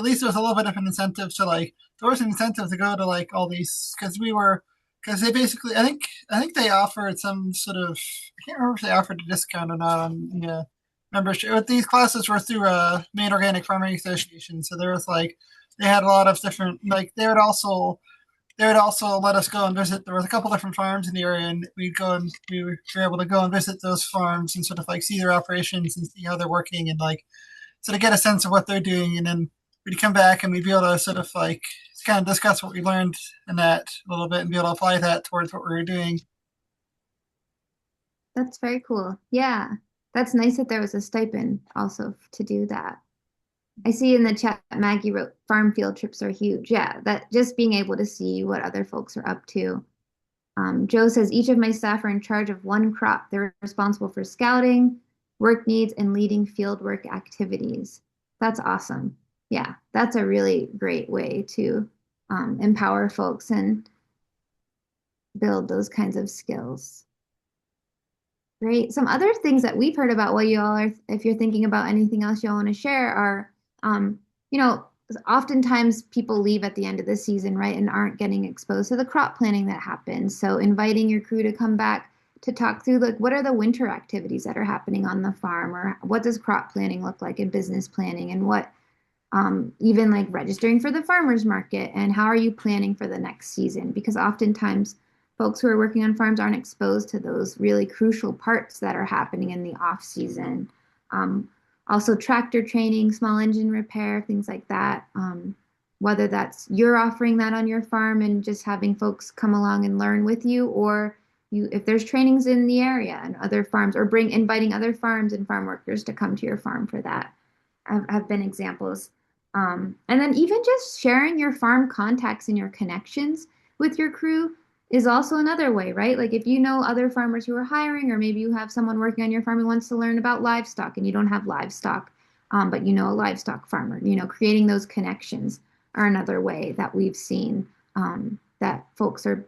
least there was a little bit of an incentive to like there was an incentive to go to like all these because they basically I think they offered some sort of I can't remember if they offered a discount or not on membership. But these classes were through a Maine Organic Farming Association, so there was like they had a lot of different like they would also let us go and visit. There was a couple different farms in the area, and we were able to go and visit those farms and sort of like see their operations and see how they're working and like sort of get a sense of what they're doing, and then we'd come back and we'd be able to sort of like kind of discuss what we learned in that a little bit and be able to apply that towards what we were doing. That's very cool. Yeah, that's nice that there was a stipend also to do that. I see in the chat Maggie wrote farm field trips are huge. Yeah, that just being able to see what other folks are up to. Joe says each of my staff are in charge of one crop. They're responsible for scouting, work needs, and leading field work activities. That's awesome. Yeah, that's a really great way to empower folks and build those kinds of skills. Great. Some other things that we've heard about while you all are, if you're thinking about anything else you all want to share, are, um, you know, oftentimes people leave at the end of the season, right, and aren't getting exposed to the crop planning that happens. So inviting your crew to come back to talk through like what are the winter activities that are happening on the farm, or what does crop planning look like in business planning, and what even like registering for the farmers market, and how are you planning for the next season? Because oftentimes folks who are working on farms aren't exposed to those really crucial parts that are happening in the off season. Um, Also, tractor training, small engine repair, things like that. Whether that's you're offering that on your farm and just having folks come along and learn with you, or you, if there's trainings in the area and other farms, or bring inviting other farms and farm workers to come to your farm for that, have been examples. And then even just sharing your farm contacts and your connections with your crew is also another way, right? Like if you know other farmers who are hiring, or maybe you have someone working on your farm who wants to learn about livestock and you don't have livestock, but you know a livestock farmer, creating those connections are another way that we've seen that folks are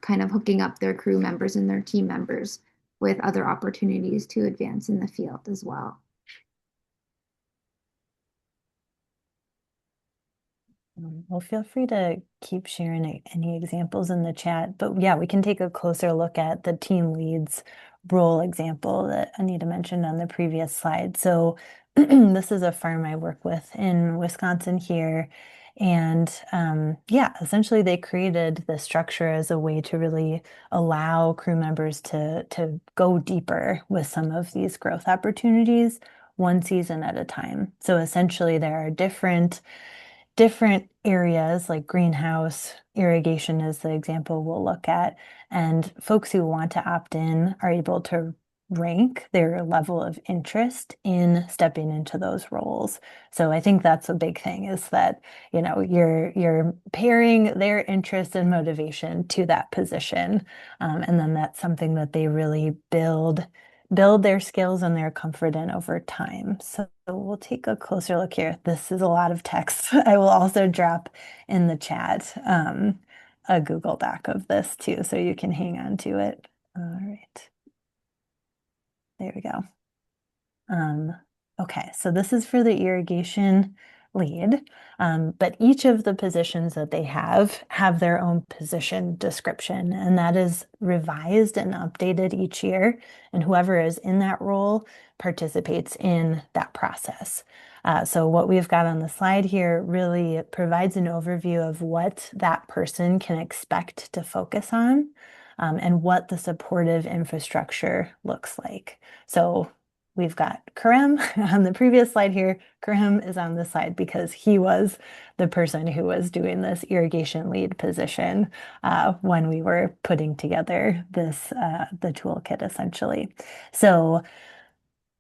kind of hooking up their crew members and their team members with other opportunities to advance in the field as well. Well, feel free to keep sharing any examples in the chat. But yeah, we can take a closer look at the team leads role example that Anita mentioned on the previous slide. So this is a farm I work with in Wisconsin here. And yeah, essentially they created the structure as a way to really allow crew members to go deeper with some of these growth opportunities one season at a time. So essentially there are different areas like greenhouse, irrigation is the example we'll look at. And folks who want to opt in are able to rank their level of interest in stepping into those roles. So I think that's a big thing is that, you're pairing their interest and motivation to that position. And then that's something that they really build their skills and their comfort in over time. So we'll take a closer look here. This is a lot of text. I will also drop in the chat a Google Doc of this too, so you can hang on to it. All right, there we go. Um, okay, so this is for the irrigation lead, but each of the positions that they have their own position description, and that is revised and updated each year, and whoever is in that role participates in that process. So what we've got on the slide here really provides an overview of what that person can expect to focus on, and what the supportive infrastructure looks like. So we've got Karim on the previous slide here. Karim is on this side because he was the person who was doing this irrigation lead position when we were putting together the toolkit essentially. So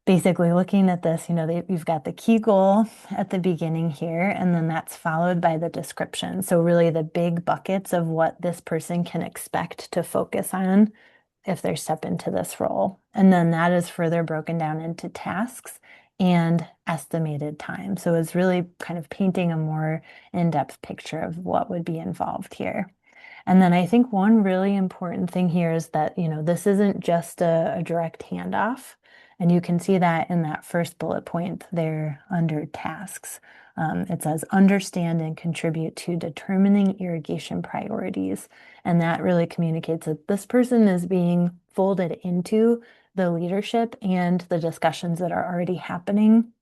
basically looking at this, you've got the key goal at the beginning here, and then that's followed by the description. So really the big buckets of what this person can expect to focus on if they step into this role. And then that is further broken down into tasks and estimated time. So it's really kind of painting a more in-depth picture of what would be involved here. And then I think one really important thing here is that, this isn't just a direct handoff. And you can see that in that first bullet point there under tasks. It says understand and contribute to determining irrigation priorities. And that really communicates that this person is being folded into the leadership and the discussions that are already happening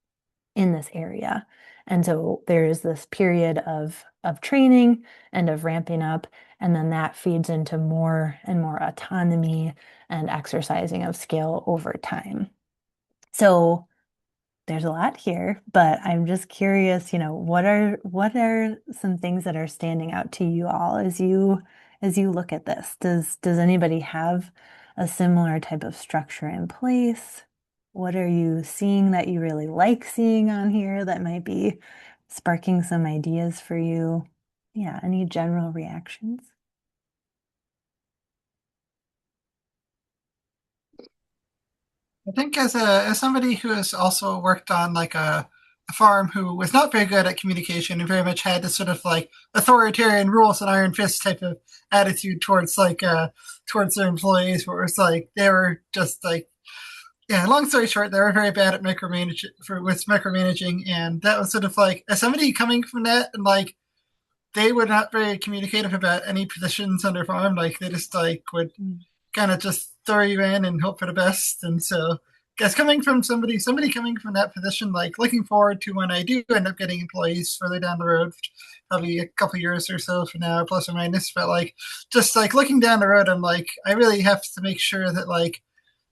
in this area. And so there is this period of training and of ramping up, and then that feeds into more and more autonomy and exercising of skill over time. So there's a lot here, but I'm just curious, what are some things that are standing out to you all as you look at this? Does anybody have a similar type of structure in place? What are you seeing that you really like seeing on here that might be sparking some ideas for you? Yeah, any general reactions? I think as somebody who has also worked on like a farm who was not very good at communication and very much had this sort of like authoritarian rules and iron fist type of attitude towards towards their employees, where it's like they were just like yeah. Long story short, they were very bad at micromanaging, and that was sort of like as somebody coming from that and like they were not very communicative about any positions on their farm. Like they just like would kind of just throw you in and hope for the best. And so, guess coming from somebody coming from that position, like looking forward to when I do end up getting employees further down the road, probably a couple years or so from now, plus or minus. But like, just like looking down the road, I'm like, I really have to make sure that like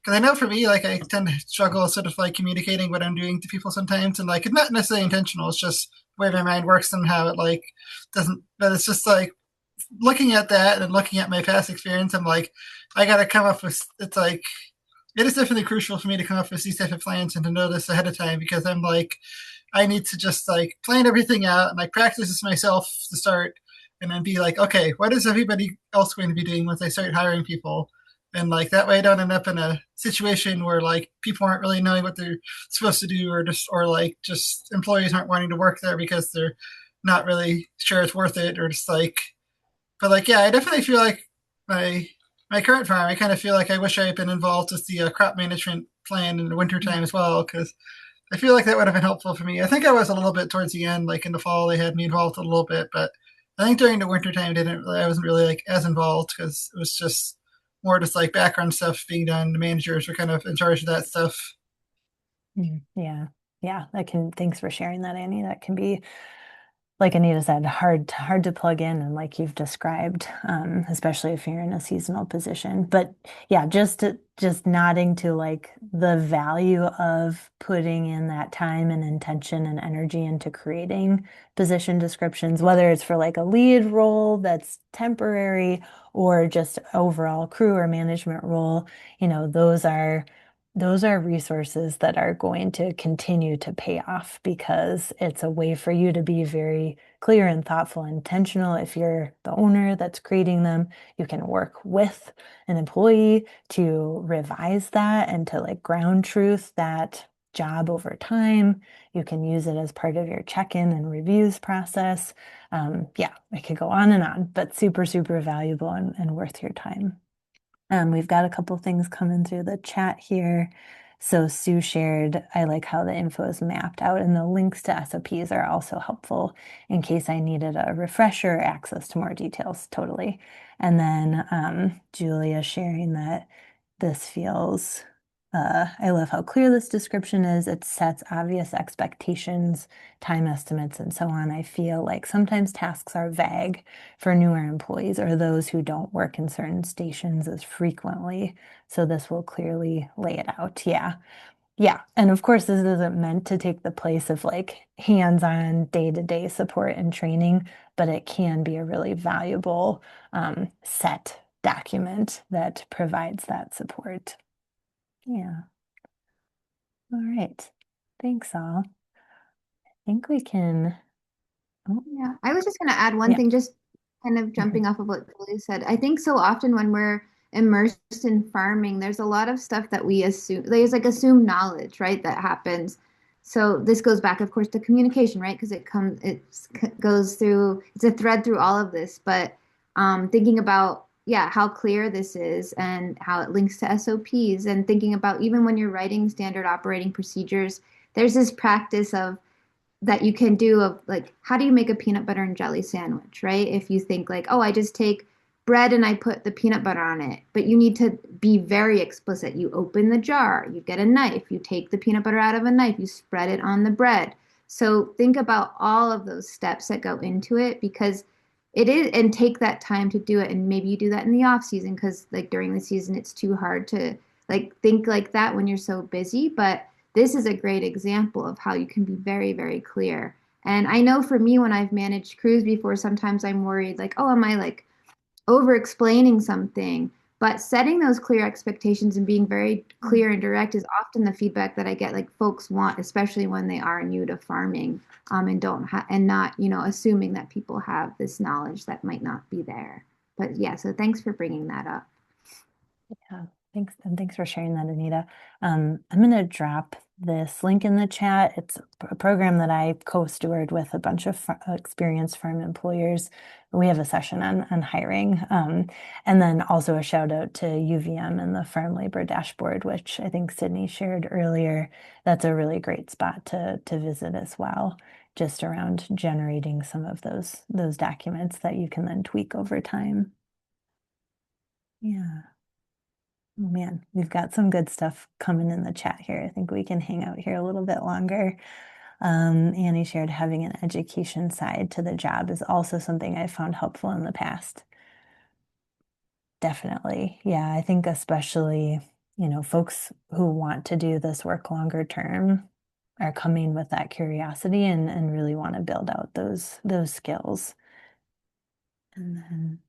because I know for me, like I tend to struggle sort of like communicating what I'm doing to people sometimes, and like it's not necessarily intentional. It's just the way my mind works and how it like doesn't. But it's just like looking at that and looking at my past experience. I'm like, I got to come up with. It's like it is definitely crucial for me to come up with these type of plans and to know this ahead of time because I'm like, I need to just like plan everything out and like practice this myself to start, and then be like, okay, what is everybody else going to be doing once I start hiring people? And like that way, I don't end up in a situation where like people aren't really knowing what they're supposed to do, or like just employees aren't wanting to work there because they're not really sure it's worth it, or just like. But like, yeah, I definitely feel like my current farm. I kind of feel like I wish I had been involved with the crop management plan in the wintertime as well, because I feel like that would have been helpful for me. I think I was a little bit towards the end, like in the fall, they had me involved a little bit, but I think during the wintertime, didn't really, I wasn't really like as involved because it was just more just like background stuff being done. The managers were kind of in charge of that stuff. Yeah. Yeah, thanks for sharing that, Annie. That can be, like Anita said, hard to plug in and like you've described, especially if you're in a seasonal position. But yeah, just nodding to like the value of putting in that time and intention and energy into creating position descriptions, whether it's for like a lead role that's temporary or just overall crew or management role, those are resources that are going to continue to pay off because it's a way for you to be very clear and thoughtful and intentional. If you're the owner that's creating them, you can work with an employee to revise that and to like ground truth that job over time. You can use it as part of your check-in and reviews process. Yeah, I could go on and on, but super, super valuable and worth your time. We've got a couple things coming through the chat here. So Sue shared, I like how the info is mapped out and the links to SOPs are also helpful in case I needed a refresher or access to more details. Totally. And then Julia sharing that this feels, I love how clear this description is. It sets obvious expectations, time estimates, and so on. I feel like sometimes tasks are vague for newer employees or those who don't work in certain stations as frequently. So this will clearly lay it out. Yeah. Yeah. And of course, this isn't meant to take the place of like hands-on day-to-day support and training, but it can be a really valuable set document that provides that support. Yeah. All right. Thanks all. I think we can. Oh, Yeah, I was just going to add one yeah. thing, just kind of Mhm. jumping off of what Julie said. I think so often when we're immersed in farming, there's a lot of stuff that we assume, there's like assumed knowledge, right, that happens. So this goes back, of course, to communication, right? Because goes through, it's a thread through all of this. But thinking about, yeah, how clear this is and how it links to SOPs, and thinking about even when you're writing standard operating procedures, there's this practice of that you can do of like how do you make a peanut butter and jelly sandwich, right? If you think like, oh, I just take bread and I put the peanut butter on it, but you need to be very explicit. You open the jar, you get a knife, you take the peanut butter out of a knife, you spread it on the bread. So think about all of those steps that go into it because it is, and take that time to do it. And maybe you do that in the off season because like during the season it's too hard to like think like that when you're so busy. But this is a great example of how you can be very, very clear. And I know for me, when I've managed crews before, sometimes I'm worried, like, oh, am I like over explaining something? But setting those clear expectations and being very clear and direct is often the feedback that I get, like folks want, especially when they are new to farming, and don't and not, assuming that people have this knowledge that might not be there. But yeah, so thanks for bringing that up. Yeah, thanks. And thanks for sharing that, Anita. I'm going to drop this link in the chat. It's a program that I co-steward with a bunch of experienced farm employers. We have a session on hiring. And then also a shout out to UVM and the Farm Labor Dashboard, which I think Sydney shared earlier. That's a really great spot to visit as well, just around generating some of those documents that you can then tweak over time. Yeah. Oh man, we've got some good stuff coming in the chat here. I think we can hang out here a little bit longer. Annie shared having an education side to the job is also something I found helpful in the past. Definitely. Yeah, I think especially, folks who want to do this work longer term are coming with that curiosity and really want to build out those skills. And then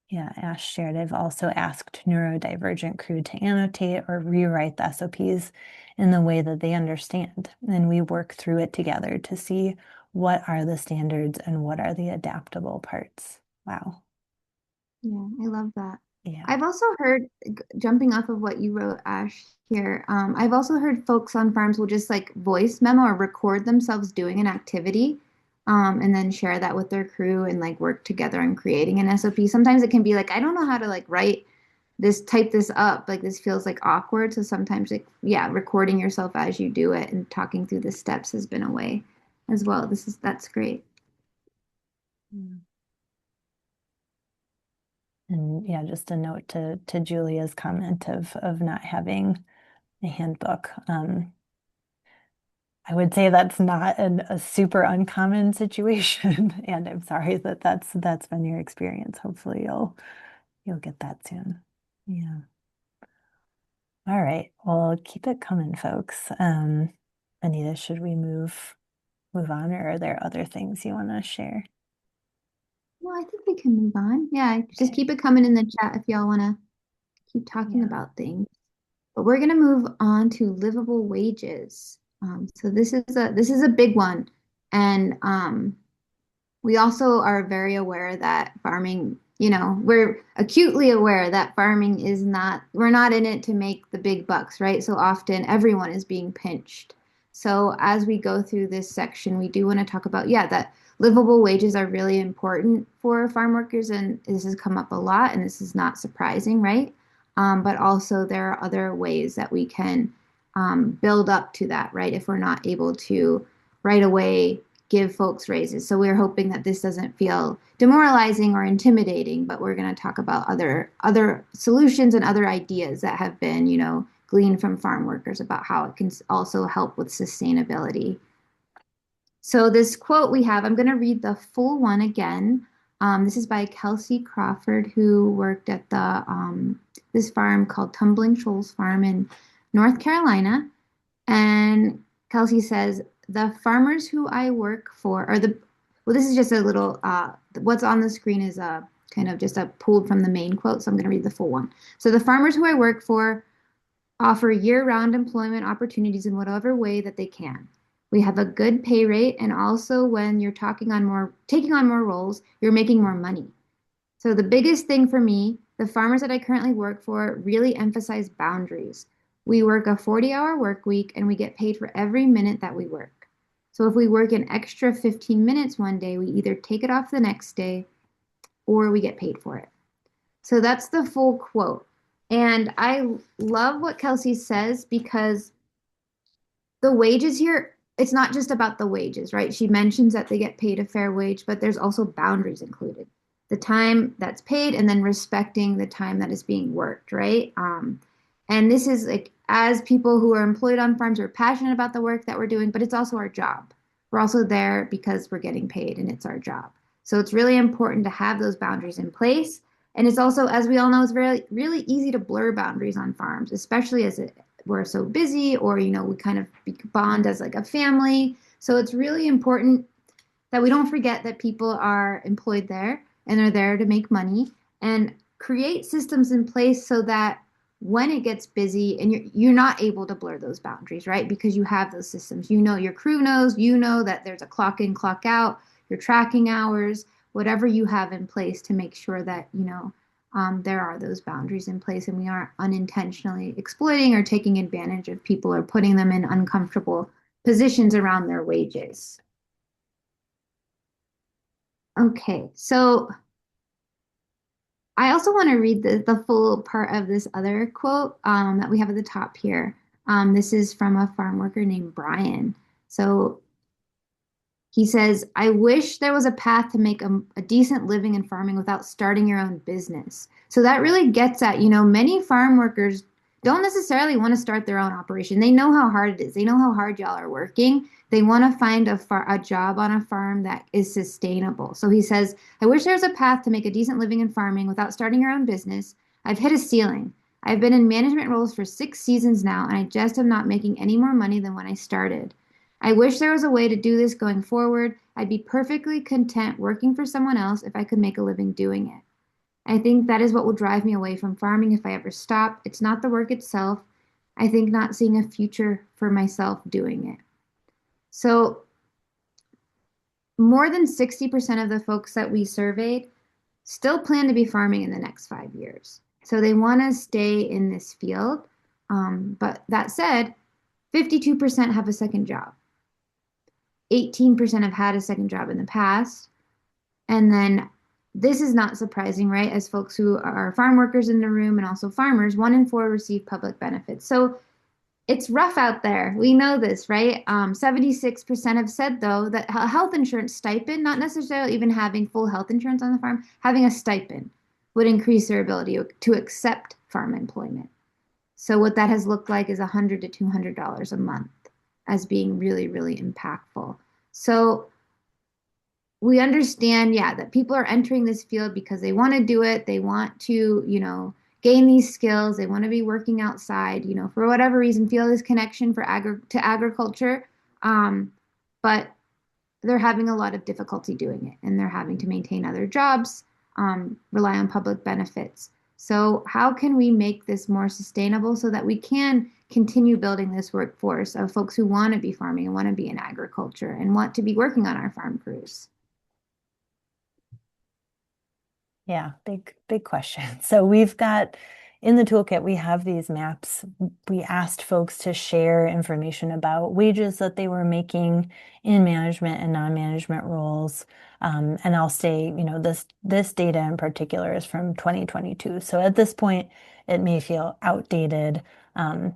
yeah, Ash shared, I've also asked neurodivergent crew to annotate or rewrite the SOPs in the way that they understand. And we work through it together to see what are the standards and what are the adaptable parts. Wow. Yeah, I love that. Yeah. I've also heard, jumping off of what you wrote, Ash, here, I've also heard folks on farms will just like voice memo or record themselves doing an activity, and then share that with their crew and like work together on creating an SOP. Sometimes it can be like, I don't know how to like write this, type this up. Like this feels like awkward. So sometimes like, yeah, recording yourself as you do it and talking through the steps has been a way as well. That's great. Mm. And yeah, just a note to Julia's comment of not having a handbook. I would say that's not a super uncommon situation, and I'm sorry that that's been your experience. Hopefully you'll get that soon. Yeah. All right. Well, keep it coming, folks. Anita, should we move on, or are there other things you want to share? Well, I think we can move on. Yeah, just Okay. keep it coming in the chat if y'all want to keep talking Yeah. about things. But we're going to move on to livable wages. So this is a big one, and we also are very aware that farming, we're acutely aware that farming is not, we're not in it to make the big bucks, right? So often everyone is being pinched. So as we go through this section, we do want to talk about, yeah, that livable wages are really important for farm workers. And this has come up a lot, and this is not surprising, right? But also there are other ways that we can build up to that, right? If we're not able to right away give folks raises. So we're hoping that this doesn't feel demoralizing or intimidating, but we're going to talk about other solutions and other ideas that have been, gleaned from farm workers about how it can also help with sustainability. So this quote we have, I'm going to read the full one again. This is by Kelsey Crawford, who worked at this farm called Tumbling Shoals Farm in North Carolina. And Kelsey says, the farmers who I work for are well, this is just a little, what's on the screen is a kind of just a pulled from the main quote. So I'm going to read the full one. So the farmers who I work for offer year-round employment opportunities in whatever way that they can. We have a good pay rate, and also when you're taking on more roles, you're making more money. So the biggest thing for me, the farmers that I currently work for really emphasize boundaries. We work a 40-hour work week and we get paid for every minute that we work. So if we work an extra 15 minutes one day, we either take it off the next day or we get paid for it. So that's the full quote. And I love what Kelsey says because the wages here, it's not just about the wages, right? She mentions that they get paid a fair wage, but there's also boundaries included. The time that's paid and then respecting the time that is being worked, right? And this is like, as people who are employed on farms, we're passionate about the work that we're doing, but it's also our job. We're also there because we're getting paid and it's our job. So it's really important to have those boundaries in place. And it's also, as we all know, it's very, really easy to blur boundaries on farms, especially as we're so busy or, we kind of bond as like a family. So it's really important that we don't forget that people are employed there and are there to make money and create systems in place so that when it gets busy and you're not able to blur those boundaries, right? Because you have those systems. Your crew knows, that there's a clock in, clock out, your tracking hours, whatever you have in place to make sure that, there are those boundaries in place and we aren't unintentionally exploiting or taking advantage of people or putting them in uncomfortable positions around their wages. Okay, so I also want to read the full part of this other quote that we have at the top here. This is from a farm worker named Brian. So He says, I wish there was a path to make a decent living in farming without starting your own business. So that really gets at, many farm workers don't necessarily want to start their own operation. They know how hard it is. They know how hard y'all are working. They want to find a job on a farm that is sustainable. So he says, I wish there was a path to make a decent living in farming without starting your own business. I've hit a ceiling. I've been in management roles for 6 seasons now, and I just am not making any more money than when I started. I wish there was a way to do this going forward. I'd be perfectly content working for someone else if I could make a living doing it. I think that is what will drive me away from farming if I ever stop. It's not the work itself. I think not seeing a future for myself doing it. So, more than 60% of the folks that we surveyed still plan to be farming in the next 5 years. So, they want to stay in this field. But that said, 52% have a second job. 18% have had a second job in the past. And then this is not surprising, right? As folks who are farm workers in the room and also farmers, 1 in 4 receive public benefits. So it's rough out there. We know this, right? 76% have said, though, that a health insurance stipend, not necessarily even having full health insurance on the farm, having a stipend would increase their ability to accept farm employment. So what that has looked like is $100 to $200 a month as being really, really impactful. So we understand, yeah, that people are entering this field because they want to do it. They want to, gain these skills. They want to be working outside, for whatever reason, feel this connection to agriculture. But they're having a lot of difficulty doing it, and they're having to maintain other jobs, rely on public benefits. So how can we make this more sustainable so that we can continue building this workforce of folks who want to be farming and want to be in agriculture and want to be working on our farm crews? Yeah, big question. So we've got in the toolkit, we have these maps. We asked folks to share information about wages that they were making in management and non-management roles. And I'll say, this data in particular is from 2022. So at this point, it may feel outdated.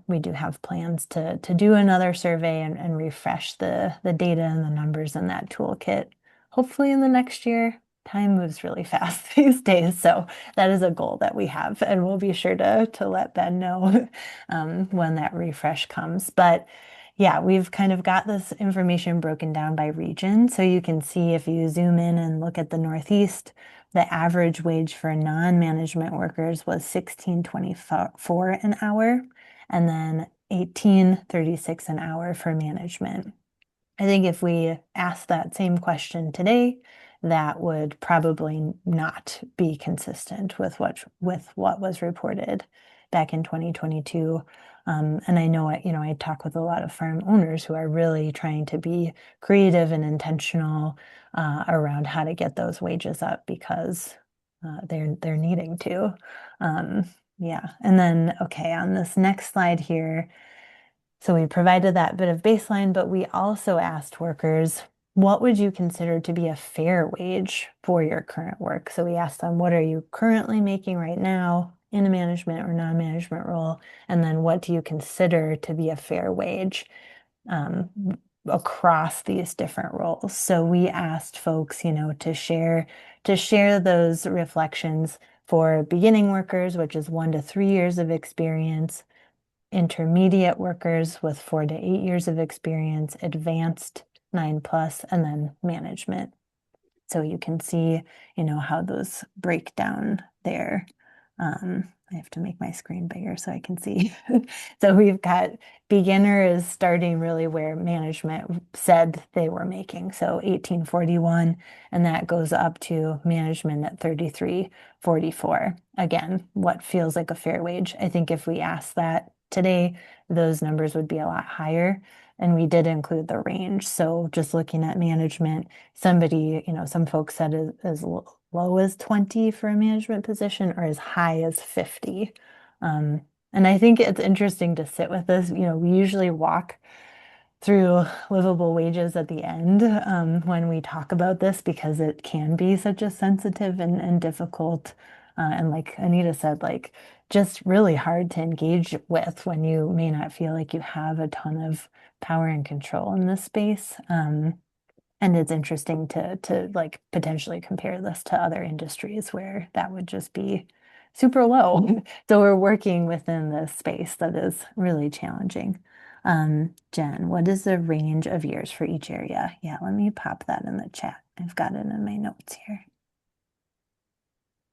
We do have plans to do another survey and refresh the data and the numbers in that toolkit, hopefully in the next year. Time moves really fast these days, so that is a goal that we have, and we'll be sure to let Ben know when that refresh comes. But yeah, we've kind of got this information broken down by region, so you can see if you zoom in and look at the Northeast, the average wage for non-management workers was 16.24 an hour, and then 18.36 an hour for management. I think if we ask that same question today, that would probably not be consistent with what was reported back in 2022. And I know I talk with a lot of farm owners who are really trying to be creative and intentional around how to get those wages up because they're needing to. Yeah, and then okay, on this next slide here. So we provided that bit of baseline, but we also asked workers, what would you consider to be a fair wage for your current work? So we asked them, what are you currently making right now in a management or non-management role? And then what do you consider to be a fair wage across these different roles? So we asked folks, to share those reflections for beginning workers, which is 1 to 3 years of experience, intermediate workers with 4 to 8 years of experience, advanced 9+, and then management. So you can see, how those break down there. I have to make my screen bigger so I can see. So we've got beginner is starting really where management said they were making. So 18.41, and that goes up to management at 33.44. Again, what feels like a fair wage. I think if we ask that today, those numbers would be a lot higher. And we did include the range. So just looking at management, some folks said as low as 20 for a management position or as high as 50. And I think it's interesting to sit with this. We usually walk through livable wages at the end when we talk about this because it can be such a sensitive and difficult and like Anita said, like just really hard to engage with when you may not feel like you have a ton of power and control in this space. And it's interesting to like potentially compare this to other industries where that would just be super low. So we're working within this space that is really challenging. Jen, what is the range of years for each area? Yeah, let me pop that in the chat. I've got it in my notes here.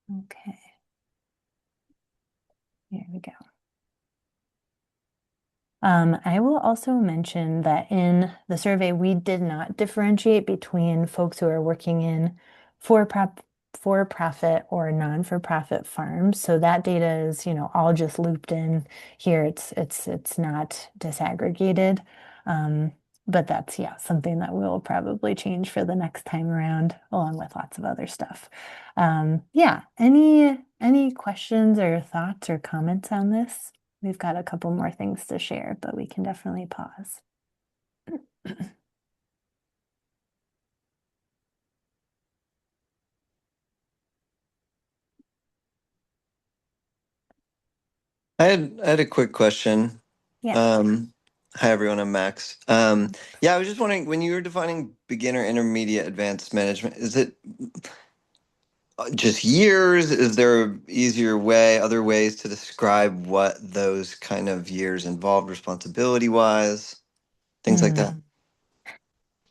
Okay, here we go. I will also mention that in the survey, we did not differentiate between folks who are working in for-profit for-profit or non-for-profit farms. So that data is, all just looped in here. It's not disaggregated. Um, but that's, yeah, something that we'll probably change for the next time around, along with lots of other stuff. Yeah, any questions or thoughts or comments on this? We've got a couple more things to share, but we can definitely pause. I had a quick question. Yeah. Um, Hi everyone, I'm Max. Yeah, I was just wondering when you were defining beginner, intermediate, advanced management, is it just years? Is there a easier way, other ways to describe what those kind of years involved responsibility wise? Things like that. Mm.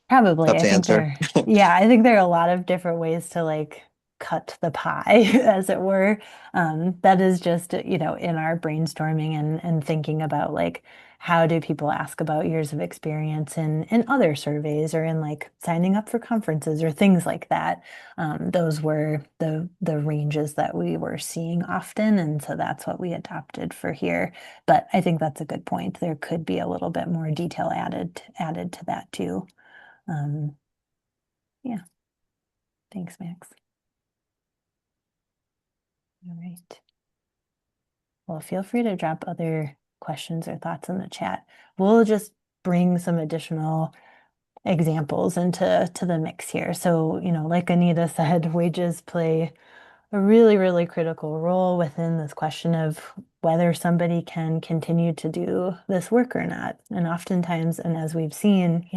Probably. Tough I to think answer. yeah, I think there are a lot of different ways to like cut the pie, as it were. That is just, in our brainstorming and thinking about like how do people ask about years of experience in other surveys or in like signing up for conferences or things like that. Those were the ranges that we were seeing often, and so that's what we adopted for here. But I think that's a good point. There could be a little bit more detail added to that too. Um, yeah, thanks, Max. All right. Well, feel free to drop other questions or thoughts in the chat. We'll just bring some additional examples into the mix here. So, like Anita said, wages play a really, really critical role within this question of whether somebody can continue to do this work or not. And oftentimes, and as we've seen,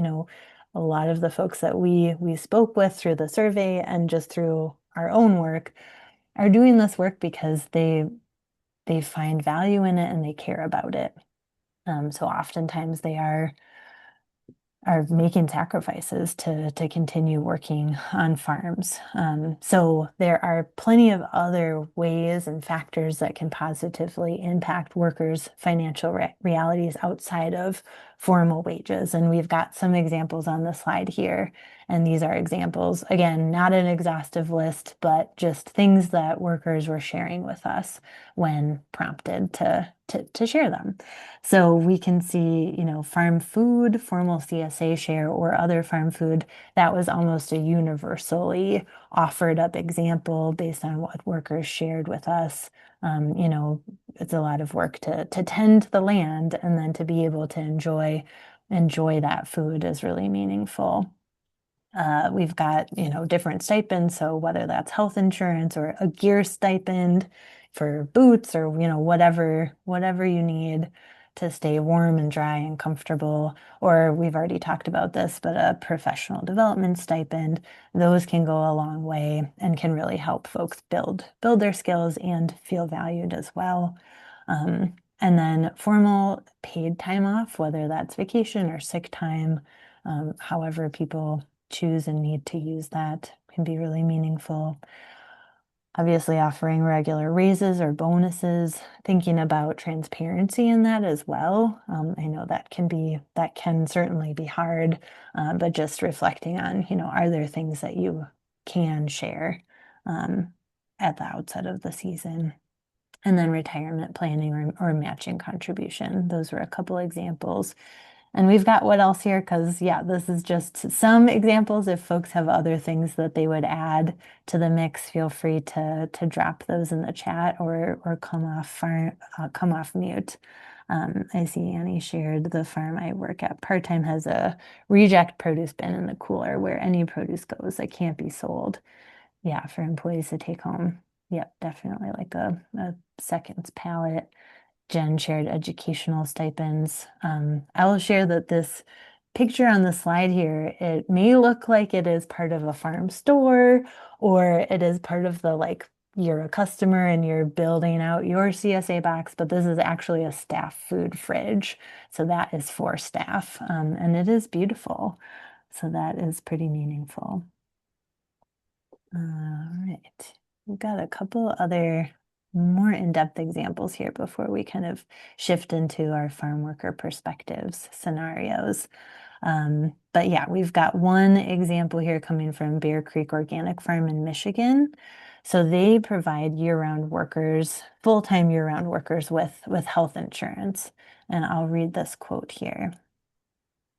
a lot of the folks that we spoke with through the survey and just through our own work are doing this work because they find value in it and they care about it. So oftentimes they are making sacrifices to continue working on farms. So there are plenty of other ways and factors that can positively impact workers' financial realities outside of formal wages. And we've got some examples on the slide here. And these are examples, again, not an exhaustive list, but just things that workers were sharing with us when prompted to share them. So we can see, farm food, formal CSA share, or other farm food. That was almost a universally offered up example based on what workers shared with us. It's a lot of work to tend the land and then to be able to enjoy that food is really meaningful. We've got, different stipends. So whether that's health insurance or a gear stipend for boots or, whatever you need to stay warm and dry and comfortable, or we've already talked about this, but a professional development stipend, those can go a long way and can really help folks build their skills and feel valued as well. And then formal paid time off, whether that's vacation or sick time, however people choose and need to use that can be really meaningful. Obviously, offering regular raises or bonuses, thinking about transparency in that as well. I know that can certainly be hard, but just reflecting on, are there things that you can share um, at the outset of the season? And then retirement planning or matching contribution. Those were a couple examples. And we've got what else here? Because, yeah, this is just some examples. If folks have other things that they would add to the mix, feel free to drop those in the chat or come off mute. I see Annie shared the farm I work at part-time has a reject produce bin in the cooler where any produce goes that can't be sold. Yeah, for employees to take home. Yep, definitely like a seconds palette. Jen shared educational stipends. I will share that this picture on the slide here, it may look like it is part of a farm store or it is part of the like you're a customer and you're building out your CSA box, but this is actually a staff food fridge. So that is for staff, and it is beautiful. So that is pretty meaningful. All right. We've got a couple other more in-depth examples here before we kind of shift into our farm worker perspectives scenarios. But yeah, we've got one example here coming from Bear Creek Organic Farm in Michigan. So they provide year-round workers, full-time year-round workers with health insurance. And I'll read this quote here.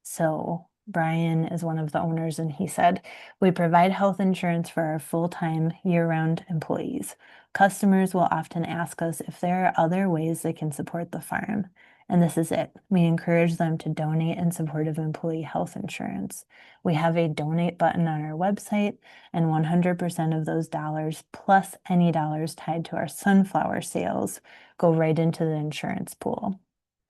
So Brian is one of the owners, and he said, "We provide health insurance for our full-time year-round employees. Customers will often ask us if there are other ways they can support the farm. And this is it. We encourage them to donate in support of employee health insurance. We have a donate button on our website, and 100% of those dollars, plus any dollars tied to our sunflower sales, go right into the insurance pool.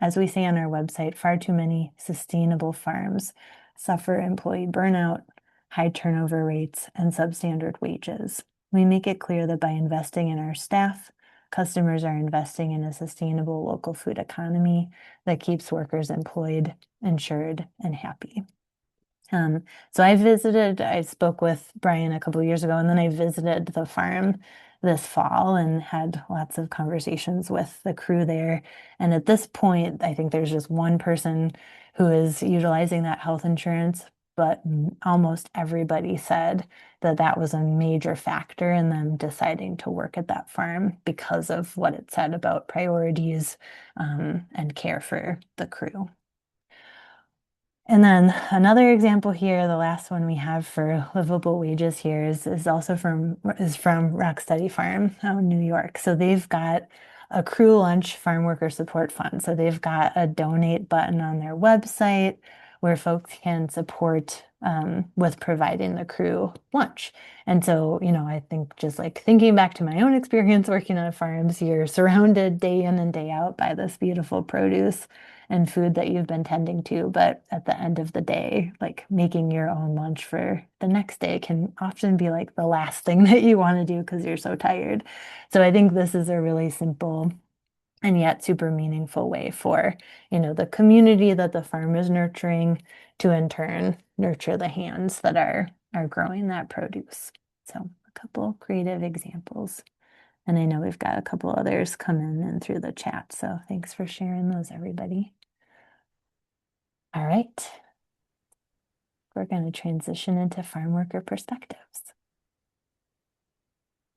As we say on our website, far too many sustainable farms suffer employee burnout, high turnover rates, and substandard wages. We make it clear that by investing in our staff, customers are investing in a sustainable local food economy that keeps workers employed, insured, and happy." So I spoke with Brian a couple of years ago, and then I visited the farm this fall and had lots of conversations with the crew there. And at this point, I think there's just one person who is utilizing that health insurance, but almost everybody said that that was a major factor in them deciding to work at that farm because of what it said about priorities, and care for the crew. And then another example here, the last one we have for livable wages here is also from Rock Steady Farm out in New York. So they've got a crew lunch farm worker support fund. So they've got a donate button on their website where folks can support with providing the crew lunch. And so, I think just like thinking back to my own experience working on farms, you're surrounded day in and day out by this beautiful produce and food that you've been tending to. But at the end of the day, like making your own lunch for the next day can often be like the last thing that you want to do because you're so tired. So I think this is a really simple and yet super meaningful way for, the community that the farm is nurturing to in turn nurture the hands that are growing that produce. So a couple creative examples. And I know we've got a couple others coming in through the chat. So thanks for sharing those, everybody. All right. We're going to transition into farm worker perspectives.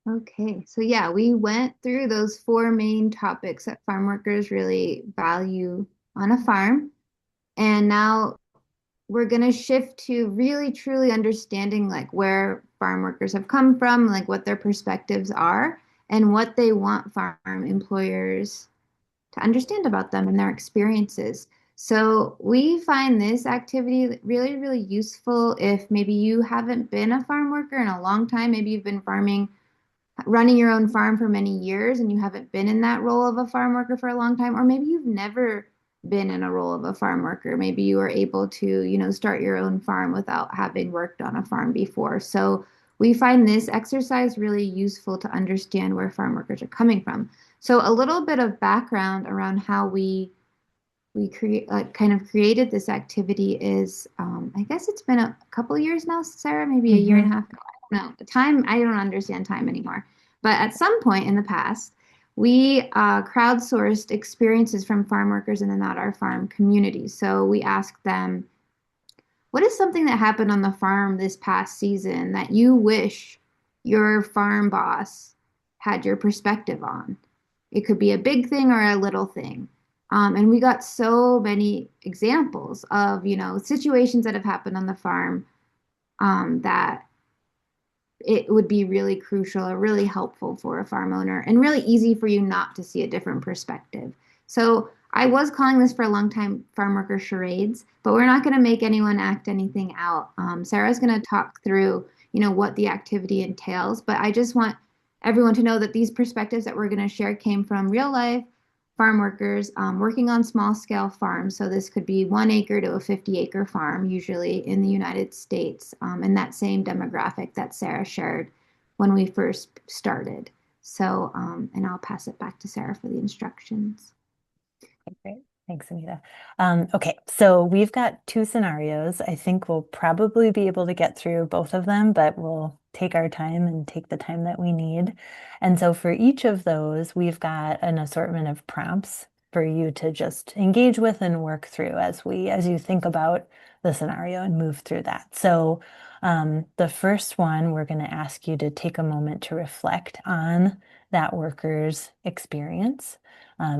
Okay, so yeah, we went through those four main topics that farm workers really value on a farm. And now we're going to shift to really truly understanding like where farm workers have come from, like what their perspectives are, and what they want farm employers to understand about them and their experiences. So we find this activity really, really useful if maybe you haven't been a farm worker in a long time. Maybe you've been running your own farm for many years and you haven't been in that role of a farm worker for a long time, or maybe you've never been in a role of a farm worker. Maybe you were able to, start your own farm without having worked on a farm before. So we find this exercise really useful to understand where farm workers are coming from. So a little bit of background around how we create kind of created this activity is I guess it's been a couple of years now, Sarah, maybe a year and a half. I don't know. Time, I don't understand time anymore. But at some point in the past, we crowdsourced experiences from farm workers in the Not Our Farm community. So we asked them, what is something that happened on the farm this past season that you wish your farm boss had your perspective on? It could be a big thing or a little thing. And we got so many examples of, situations that have happened on the farm that it would be really crucial or really helpful for a farm owner and really easy for you not to see a different perspective. So I was calling this for a long time farm worker charades, but we're not going to make anyone act anything out. Sarah's going to talk through, what the activity entails, but I just want everyone to know that these perspectives that we're going to share came from real life farm workers working on small scale farms. So this could be 1 acre to a 50-acre farm, usually in the United States, in that same demographic that Sarah shared when we first started. So, and I'll pass it back to Sarah for the instructions. Great. Thanks, Anita. Okay, so we've got two scenarios. I think we'll probably be able to get through both of them, but we'll take our time and take the time that we need. And so for each of those, we've got an assortment of prompts for you to just engage with and work through as you think about the scenario and move through that. So the first one, we're going to ask you to take a moment to reflect on that worker's experience.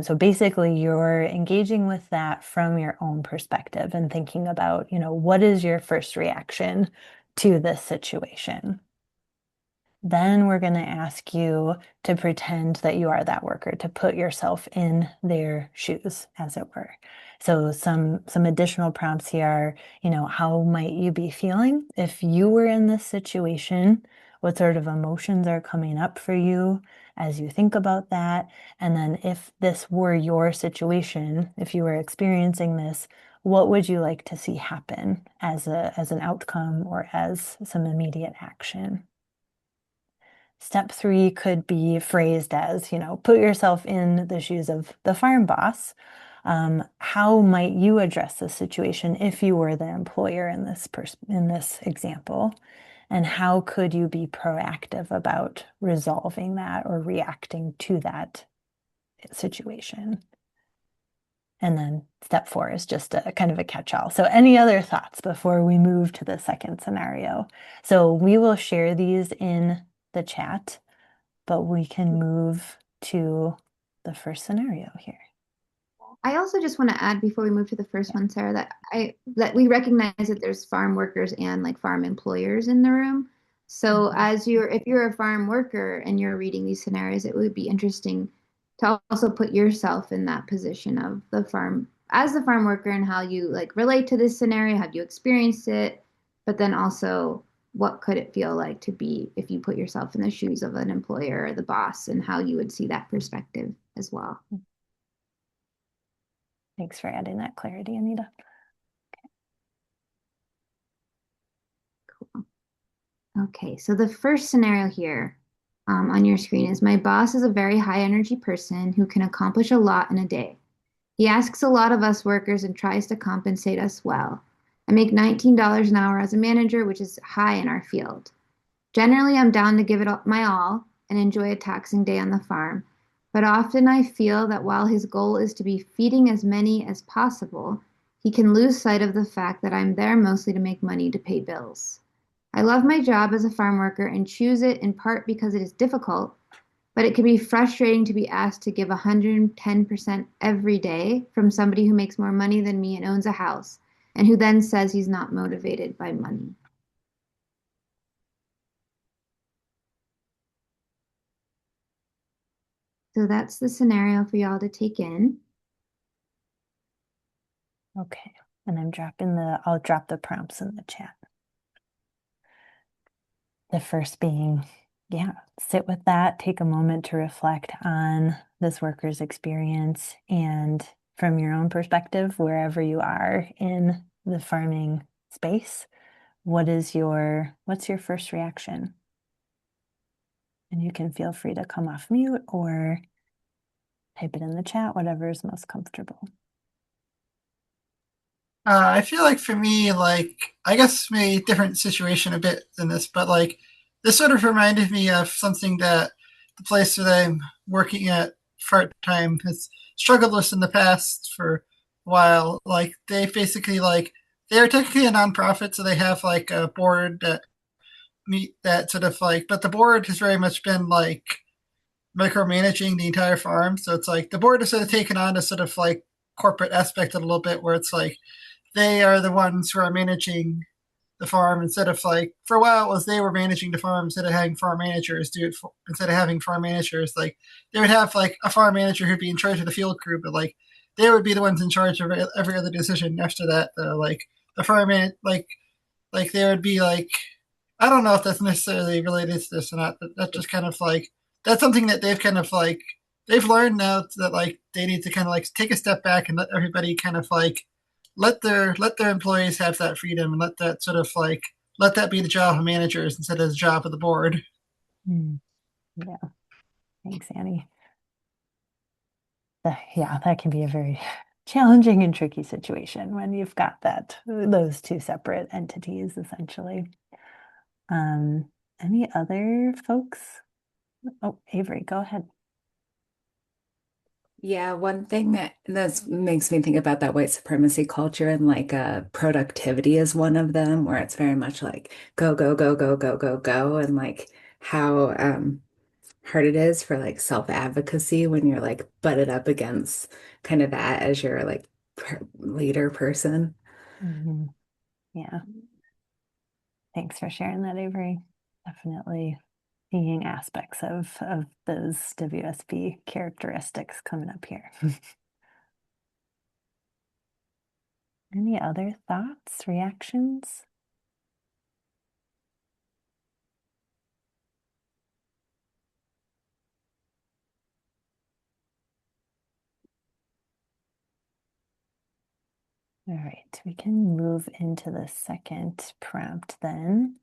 So basically, you're engaging with that from your own perspective and thinking about, what is your first reaction to this situation? Then we're going to ask you to pretend that you are that worker, to put yourself in their shoes, as it were. So some additional prompts here are, how might you be feeling if you were in this situation? What sort of emotions are coming up for you as you think about that? And then if this were your situation, if you were experiencing this, what would you like to see happen as an outcome or as some immediate action? Step three could be phrased as, put yourself in the shoes of the farm boss. How might you address this situation if you were the employer in this example? And how could you be proactive about resolving that or reacting to that situation? And then step four is just a kind of a catch-all. So any other thoughts before we move to the second scenario? So we will share these in the chat, but we can move to the first scenario here. I also just want to add before we move to the first one, Sarah, that we recognize that there's farm workers and like farm employers in the room. So if you're a farm worker and you're reading these scenarios, it would be interesting to also put yourself in that position of the farm as the farm worker and how you like relate to this scenario. Have you experienced it? But then also what could it feel like to be if you put yourself in the shoes of an employer or the boss and how you would see that perspective as well. Thanks for adding that clarity, Anita. Cool. Okay, so the first scenario here on your screen is my boss is a very high energy person who can accomplish a lot in a day. He asks a lot of us workers and tries to compensate us well. I make $19 an hour as a manager, which is high in our field. Generally, I'm down to give it my all and enjoy a taxing day on the farm, but often I feel that while his goal is to be feeding as many as possible, he can lose sight of the fact that I'm there mostly to make money to pay bills. I love my job as a farm worker and choose it in part because it is difficult, but it can be frustrating to be asked to give 110% every day from somebody who makes more money than me and owns a house, and who then says he's not motivated by money. So that's the scenario for y'all to take in. Okay, and I'll drop the prompts in the chat. The first being, sit with that, take a moment to reflect on this worker's experience and from your own perspective, wherever you are in the farming space, what's your first reaction? And you can feel free to come off mute or type it in the chat, whatever is most comfortable. I feel like for me, like I guess maybe different situation a bit than this, but like this sort of reminded me of something that the place that I'm working at part time has struggled with in the past for a while. Like they basically like they're technically a nonprofit, so they have like a board that meet that sort of like, but the board has very much been like micromanaging the entire farm. So it's like the board has sort of taken on a sort of like corporate aspect a little bit, where it's like they are the ones who are managing the farm instead of like for a while it was they were managing the farm instead of having farm managers do it instead of having farm managers like they would have like a farm manager who'd be in charge of the field crew, but like they would be the ones in charge of every other decision after that. Like the farm man like there would be like I don't know if that's necessarily related to this or not, but that's just kind of like that's something that they've kind of like they've learned now that like they need to kind of like take a step back and let everybody kind of like let their employees have that freedom and let that sort of like let that be the job of managers instead of the job of the board. Mm, yeah, thanks, Annie. Yeah, that can be a very challenging and tricky situation when you've got those two separate entities essentially. Um, any other folks? Oh, Avery, go ahead. Yeah, one thing that makes me think about that white supremacy culture and like productivity is one of them, where it's very much like go, go, go, go, go, go, go, and like how hard it is for like self-advocacy when you're like butted up against kind of that as your like leader person. Mhm. Yeah, thanks for sharing that, Avery. Definitely seeing aspects of those WSB characteristics coming up here. Any other thoughts, reactions? All right, we can move into the second prompt then,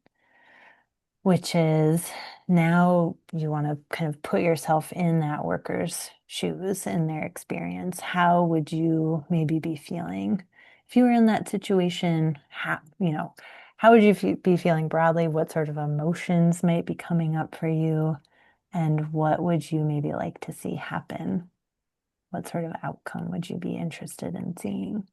which is now you want to kind of put yourself in that worker's shoes in their experience. How would you maybe be feeling if you were in that situation? How would you be feeling broadly? What sort of emotions might be coming up for you? And what would you maybe like to see happen? What sort of outcome would you be interested in seeing?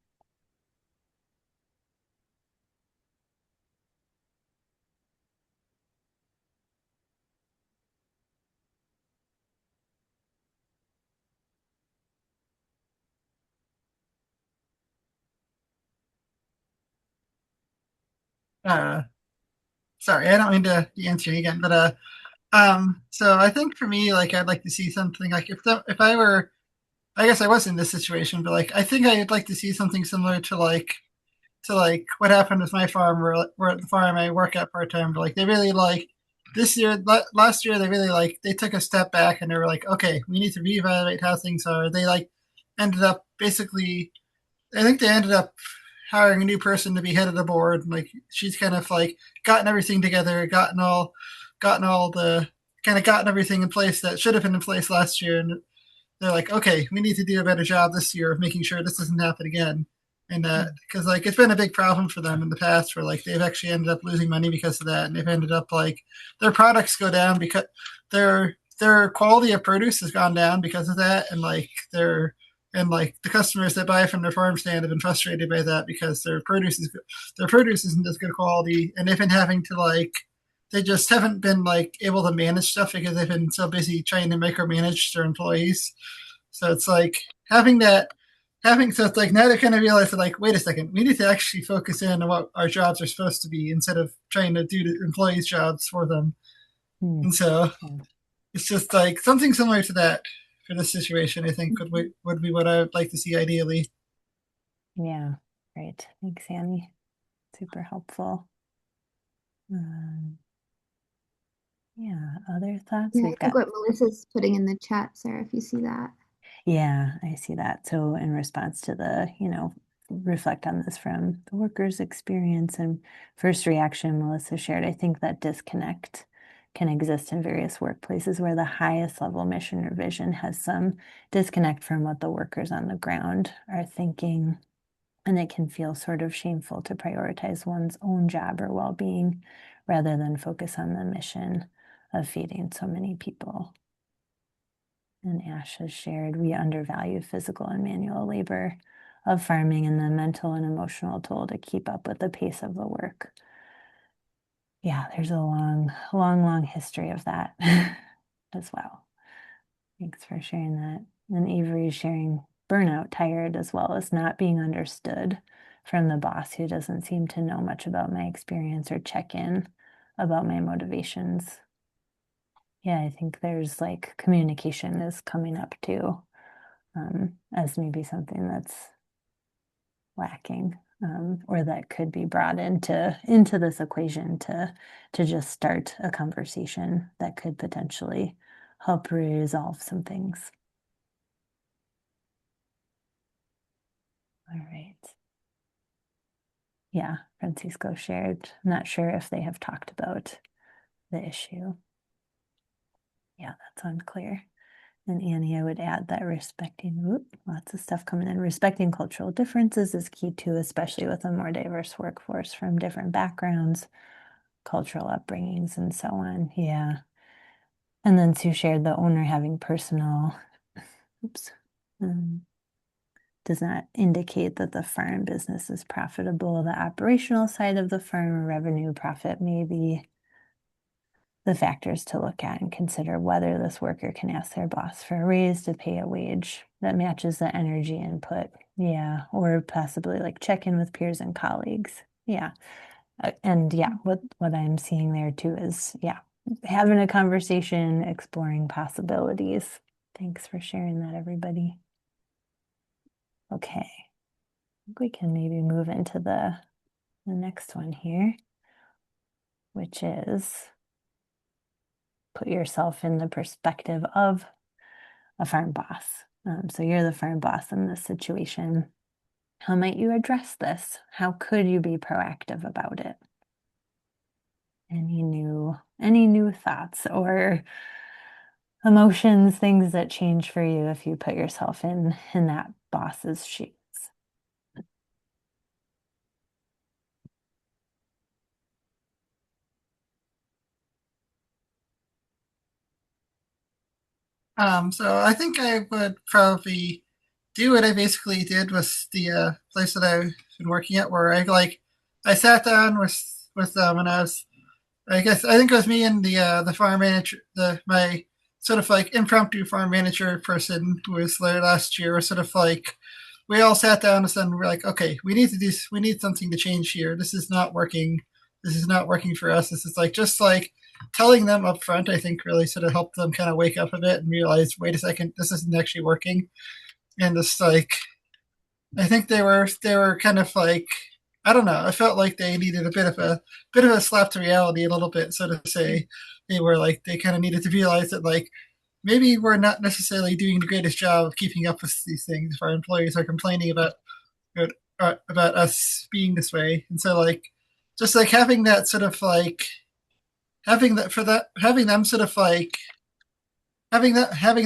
Uh, Sorry, I don't mean to answer you again, but so I think for me, like I'd like to see something like if I were, I guess I was in this situation, but like I think I'd like to see something similar to like what happened with my farm, where at the farm I work at part time. But like they really like this year, last year they really like they took a step back and they were like, okay, we need to reevaluate how things are. They like ended up basically, I think they ended up hiring a new person to be head of the board. Like she's kind of like gotten everything together, gotten all the kind of gotten everything in place that should have been in place last year, and they're like, okay, we need to do a better job this year of making sure this doesn't happen again. And because like it's been a big problem for them in the past, where like they've actually ended up losing money because of that, and they've ended up like their products go down because their quality of produce has gone down because of that, and like the customers that buy from their farm stand have been frustrated by that because their produce isn't as good quality, and they've been having to like they just haven't been like able to manage stuff because they've been so busy trying to micromanage their employees. So it's like so it's like now they kind of realize that like, wait a second, we need to actually focus in on what our jobs are supposed to be instead of trying to do the employees' jobs for them. Hmm. And so Yeah. it's just like something similar to that for this situation. I think would be what I would like to see ideally. Yeah, great. Thanks, Annie. Super helpful. Um, yeah, other thoughts? Yeah, We've I think got, what Melissa's putting in the chat, Sarah, if you see that. yeah, I see that. So in response to reflect on this from the worker's experience and first reaction Melissa shared, I think that disconnect can exist in various workplaces where the highest level mission or vision has some disconnect from what the workers on the ground are thinking. And it can feel sort of shameful to prioritize one's own job or well-being rather than focus on the mission of feeding so many people. And Ash has shared, we undervalue physical and manual labor of farming and the mental and emotional toll to keep up with the pace of the work. Yeah, there's a long, long, long history of that as well. Thanks for sharing that. And Avery is sharing burnout, tired, as well as not being understood from the boss who doesn't seem to know much about my experience or check in about my motivations. Yeah, I think there's like communication is coming up too, as maybe something that's lacking, or that could be brought into this equation to just start a conversation that could potentially help resolve some things. All right. Yeah, Francisco shared. I'm not sure if they have talked about the issue. Yeah, that's unclear. And Annie, I would add that lots of stuff coming in. Respecting cultural differences is key too, especially with a more diverse workforce from different backgrounds, cultural upbringings, and so on. Yeah. And then Sue shared the owner having personal, oops, um, does not indicate that the farm business is profitable. The operational side of the farm revenue profit may be the factors to look at and consider whether this worker can ask their boss for a raise to pay a wage that matches the energy input. Yeah, or possibly like check in with peers and colleagues. Yeah. And yeah, what I'm seeing there too is yeah, having a conversation, exploring possibilities. Thanks for sharing that, everybody. Okay. I think we can maybe move into the next one here, which is put yourself in the perspective of a farm boss. So you're the farm boss in this situation. How might you address this? How could you be proactive about it? Any new thoughts or emotions, things that change for you if you put yourself in that boss's shoes? So I think I would probably do what I basically did with the place that I've been working at, where I sat down with them, and I think it was me and the farm manager, the my sort of like impromptu farm manager person who was there last year. Was sort of like we all sat down and then we're like, okay, we need something to change here. This is not working. This is not working for us. This is like just like telling them up front. I think really sort of helped them kind of wake up a bit and realize, wait a second, this isn't actually working. And this like I think they were kind of like I don't know. I felt like they needed a bit of a slap to reality a little bit, so to say. They were like they kind of needed to realize that like maybe we're not necessarily doing the greatest job of keeping up with these things if our employees are complaining about us being this way. And so like just like having that sort of like having them sort of like having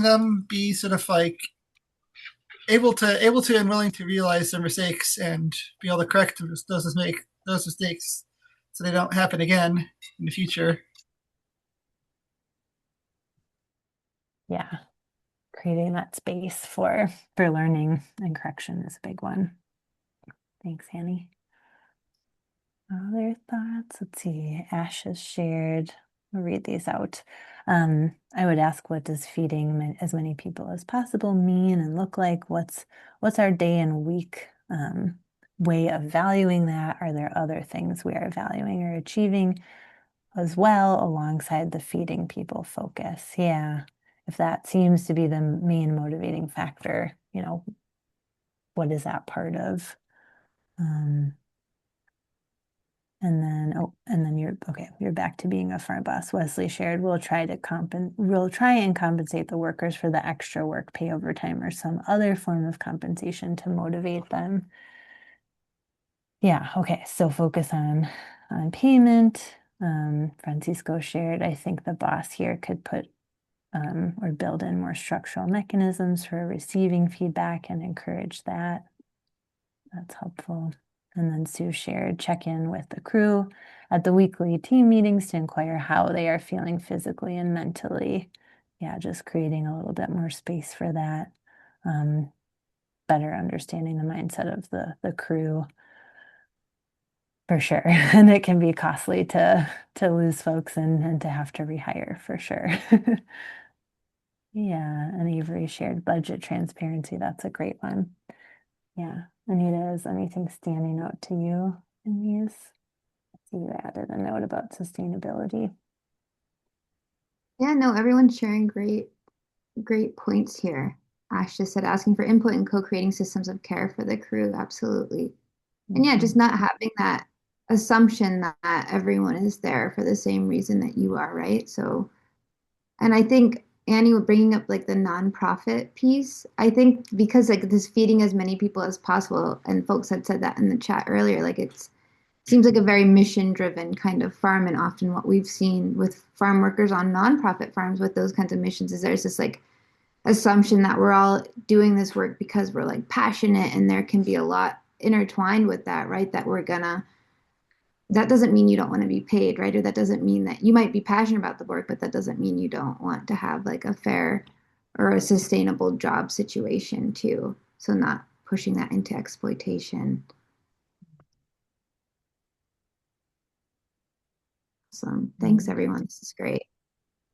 them be sort of like able to and willing to realize their mistakes and be able to correct those mistakes so they don't happen again in the future. Yeah, creating that space for learning and correction is a big one. Thanks, Annie. Other thoughts? Let's see. Ash has shared. I'll read these out. I would ask, what does feeding as many people as possible mean and look like? What's our day and week way of valuing that? Are there other things we are valuing or achieving as well alongside the feeding people focus? Yeah. If that seems to be the main motivating factor, what is that part of? Um, and then you're okay. You're back to being a farm boss. Wesley shared, we'll try and compensate the workers for the extra work, pay overtime, or some other form of compensation to motivate them. Yeah, okay. So focus on payment. Francisco shared, I think the boss here could put or build in more structural mechanisms for receiving feedback and encourage that. That's helpful. And then Sue shared, check in with the crew at the weekly team meetings to inquire how they are feeling physically and mentally. Yeah, just creating a little bit more space for that. Better understanding the mindset of the crew for sure. And it can be costly to lose folks and to have to rehire for sure. Yeah, and Avery shared budget transparency. That's a great one. Yeah. Anita, is anything standing out to you in these? So you added a note about sustainability. Yeah, no, everyone's sharing great points here. Ash just said asking for input and co-creating systems of care for the crew. Absolutely. And yeah, just Mhm. not having that assumption that everyone is there for the same reason that you are, right? So, and I think Annie bringing up like the nonprofit piece, I think because like this feeding as many people as possible, and folks had said that in the chat earlier, like it's seems like a very mission driven kind of farm. And often what we've seen with farm workers on nonprofit farms with those kinds of missions is there's this like assumption that we're all doing this work because we're like passionate, and there can be a lot intertwined with that, right? That we're gonna that doesn't mean you don't want to be paid, right? Or that doesn't mean that you might be passionate about the work, but that doesn't mean you don't want to have like a fair or a sustainable job situation too. So not pushing that into exploitation. So thanks Mhm. everyone. This is great.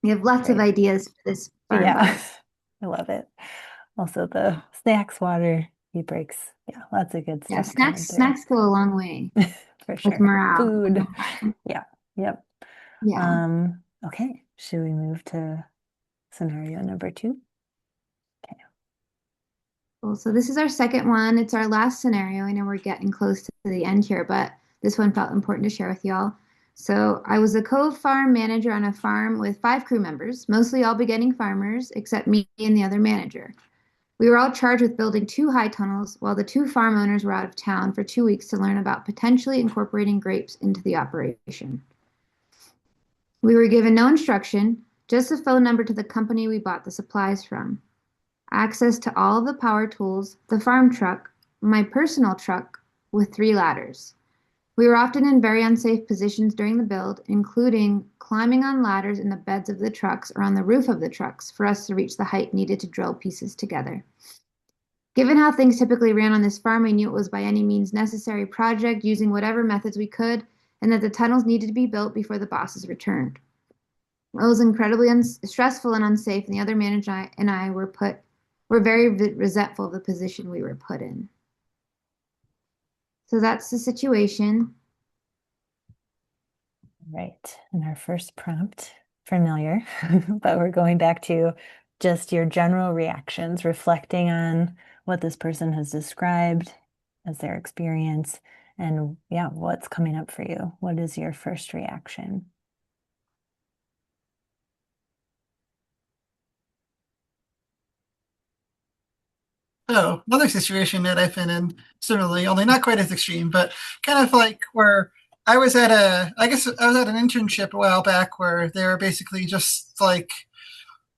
We have lots of Great. ideas for this farm Yeah, box. I love it. Also the snacks, water, tea breaks. Yeah, lots of good Yeah, stuff coming through. snacks go a long way For with sure. morale. Food. Yeah. Yep. Yeah. Okay. Should we move to scenario number two? Okay. Cool. So this is our second one. It's our last scenario. I know we're getting close to the end here, but this one felt important to share with y'all. So I was a co-farm manager on a farm with 5 crew members, mostly all beginning farmers, except me and the other manager. We were all charged with building 2 high tunnels while the 2 farm owners were out of town for 2 weeks to learn about potentially incorporating grapes into the operation. We were given no instruction, just a phone number to the company we bought the supplies from, access to all of the power tools, the farm truck, my personal truck with 3 ladders. We were often in very unsafe positions during the build, including climbing on ladders in the beds of the trucks or on the roof of the trucks for us to reach the height needed to drill pieces together. Given how things typically ran on this farm, I knew it was by any means necessary project using whatever methods we could, and that the tunnels needed to be built before the bosses returned. It was incredibly stressful and unsafe, and the other manager and I were very resentful of the position we were put in. So that's the situation. Right. And our first prompt, familiar, but we're going back to just your general reactions, reflecting on what this person has described as their experience. And yeah, what's coming up for you? What is your first reaction? So another situation that I've been in similarly, only not quite as extreme, but kind of like where I guess I was at an internship a while back where they were basically just like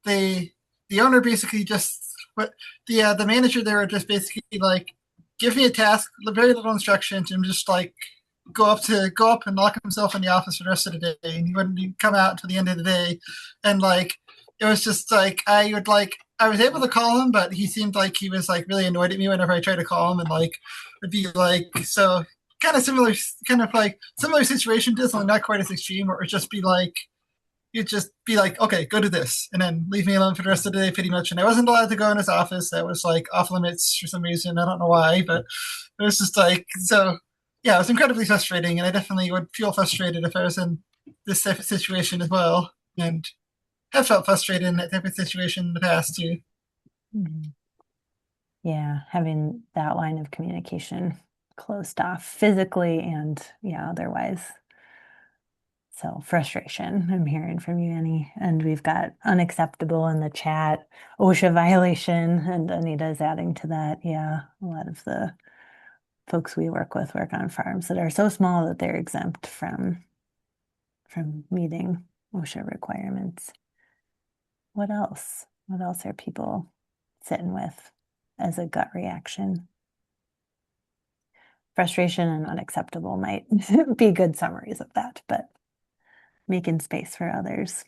they, the owner basically just, what the manager there just basically like give me a task, very little instructions, and just like go up and lock himself in the office for the rest of the day, and he wouldn't come out until the end of the day, and like it was just like I was able to call him, but he seemed like he was like really annoyed at me whenever I tried to call him, and like would be like so kind of similar, kind of like similar situation, just not quite as extreme, or it would just be like you'd just be like, okay, go do this, and then leave me alone for the rest of the day, pretty much. And I wasn't allowed to go in his office. That was like off limits for some reason. I don't know why, but it was just like so. Yeah, it was incredibly frustrating, and I definitely would feel frustrated if I was in this type of situation as well, and have felt frustrated in that type of situation in the past too. Mhm. Yeah, having that line of communication closed off physically and yeah, otherwise. So frustration, I'm hearing from you, Annie. And we've got unacceptable in the chat, OSHA violation, and Anita's adding to that. Yeah, a lot of the folks we work with work on farms that are so small that they're exempt from meeting OSHA requirements. What else? What else are people sitting with as a gut reaction? Frustration and unacceptable might be good summaries of that, but making space for others.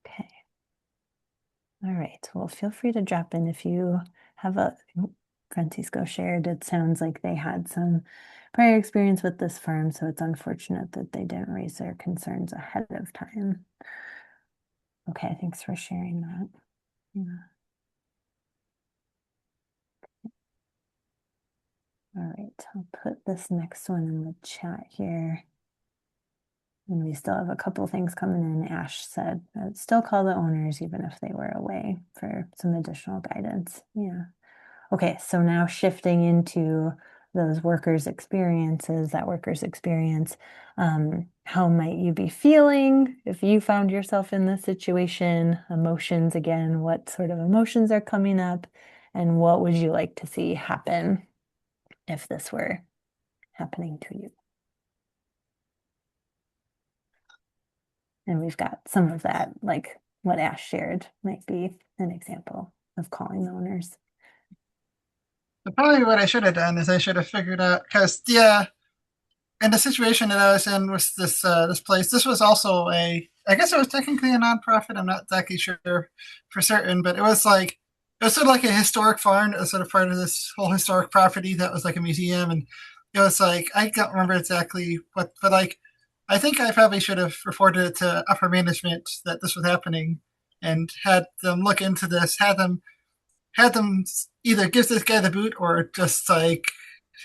Okay. All right. Well, feel free to drop in if you have a Francisco shared. It sounds like they had some prior experience with this firm, so it's unfortunate that they didn't raise their concerns ahead of time. Okay, thanks for sharing that. Yeah. All right, I'll put this next one in the chat here. And we still have a couple things coming in. Ash said, still call the owners even if they were away for some additional guidance. Yeah. Okay, so now shifting into those workers' experiences, that workers' experience, how might you be feeling if you found yourself in this situation? Emotions again, what sort of emotions are coming up, and what would you like to see happen if this were happening to you? And we've got some of that, like what Ash shared might be an example of calling the owners. But probably what I should have done is I should have figured out because yeah, and the situation that I was in was this place. This was also a, I guess it was technically a nonprofit. I'm not exactly sure for certain, but it was sort of like a historic farm. It was sort of part of this whole historic property that was like a museum, and it was like I don't remember exactly what, but like I think I probably should have reported it to upper management that this was happening, and had them look into this, had them either give this guy the boot or just like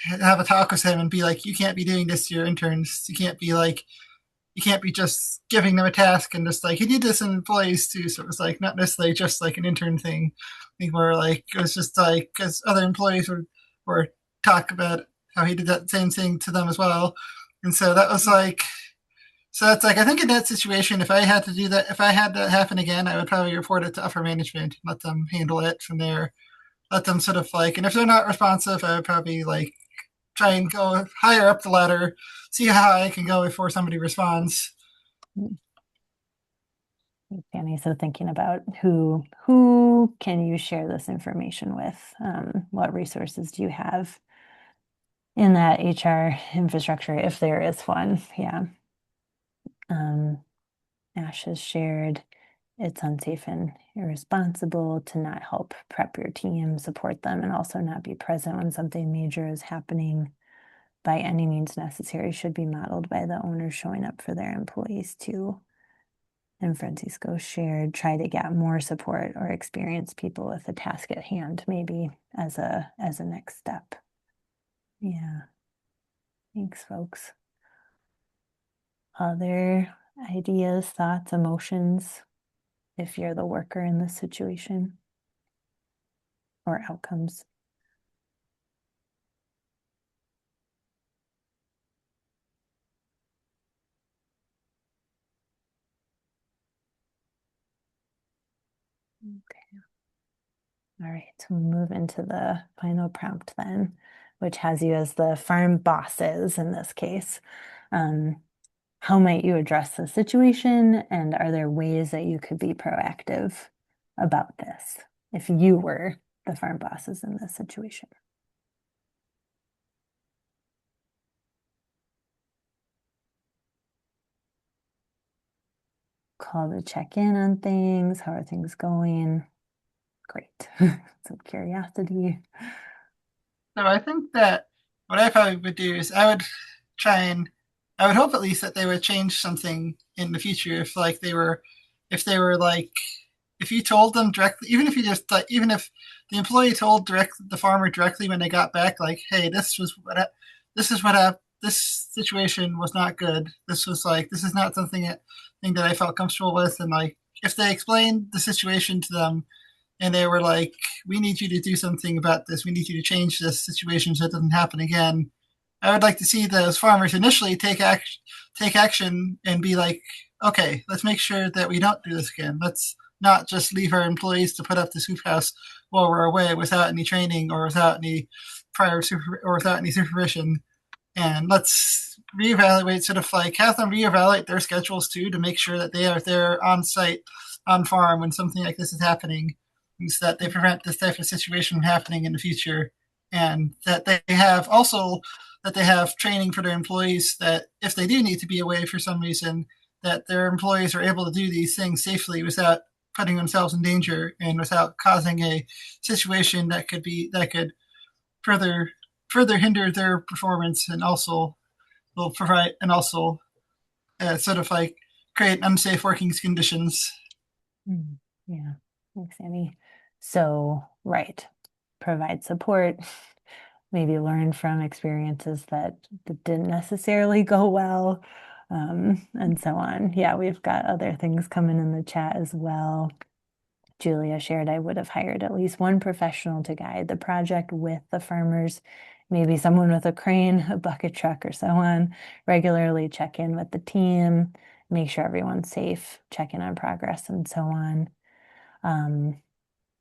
have a talk with him and be like, you can't be doing this to your interns. You can't be just giving them a task and just like, he did this in employees too. So it was like, not necessarily just like an intern thing. I think where like, it was just like, because other employees were talk about how he did that same thing to them as well. And so that was like, so that's like, I think in that situation, if I had to do that, if I had that happen again, I would probably report it to upper management and let them handle it from there. Let them sort of like, and if they're not responsive, I would probably like try and go higher up the ladder, see how high I can go before somebody responds. Danny, so thinking about who can you share this information with? What resources do you have in that HR infrastructure, if there is one? Yeah. Um, Ash has shared it's unsafe and irresponsible to not help prep your team, support them, and also not be present when something major is happening by any means necessary should be modeled by the owners showing up for their employees too. And Francisco shared try to get more support or experienced people with the task at hand, maybe as a next step. Yeah, thanks, folks. Other ideas, thoughts, emotions, if you're the worker in this situation, or outcomes. Okay. All right, so we'll move into the final prompt then, which has you as the farm bosses in this case. How might you address the situation? And are there ways that you could be proactive about this if you were the farm bosses in this situation? Call to check in on things. How are things going? Great. Some curiosity. So I think that what I probably would do is I would try and I would hope at least that they would change something in the future if they were like if you told them directly, even if you just like even if the employee told direct the farmer directly when they got back, like, hey, this is what this situation was not good. This was like this is not thing that I felt comfortable with, and like if they explained the situation to them and they were like, we need you to do something about this. We need you to change this situation so it doesn't happen again. I would like to see those farmers initially take action and be like, okay, let's make sure that we don't do this again. Let's not just leave our employees to put up this hoop house while we're away without any training or without any or without any supervision. And let's reevaluate, sort of like have them reevaluate their schedules too to make sure that they are there on site, on farm when something like this is happening, so that they prevent this type of situation from happening in the future, and that they have also that they have training for their employees that if they do need to be away for some reason, that their employees are able to do these things safely without putting themselves in danger and without causing a situation that could further hinder their performance and also will provide and also sort of like create unsafe working conditions. Mm, yeah, thanks, Annie. So, right, provide support, maybe learn from experiences that didn't necessarily go well, and so on. Yeah, we've got other things coming in the chat as well. Julia shared, I would have hired at least one professional to guide the project with the farmers, maybe someone with a crane, a bucket truck, or so on. Regularly check in with the team, make sure everyone's safe, check in on progress, and so on. Um,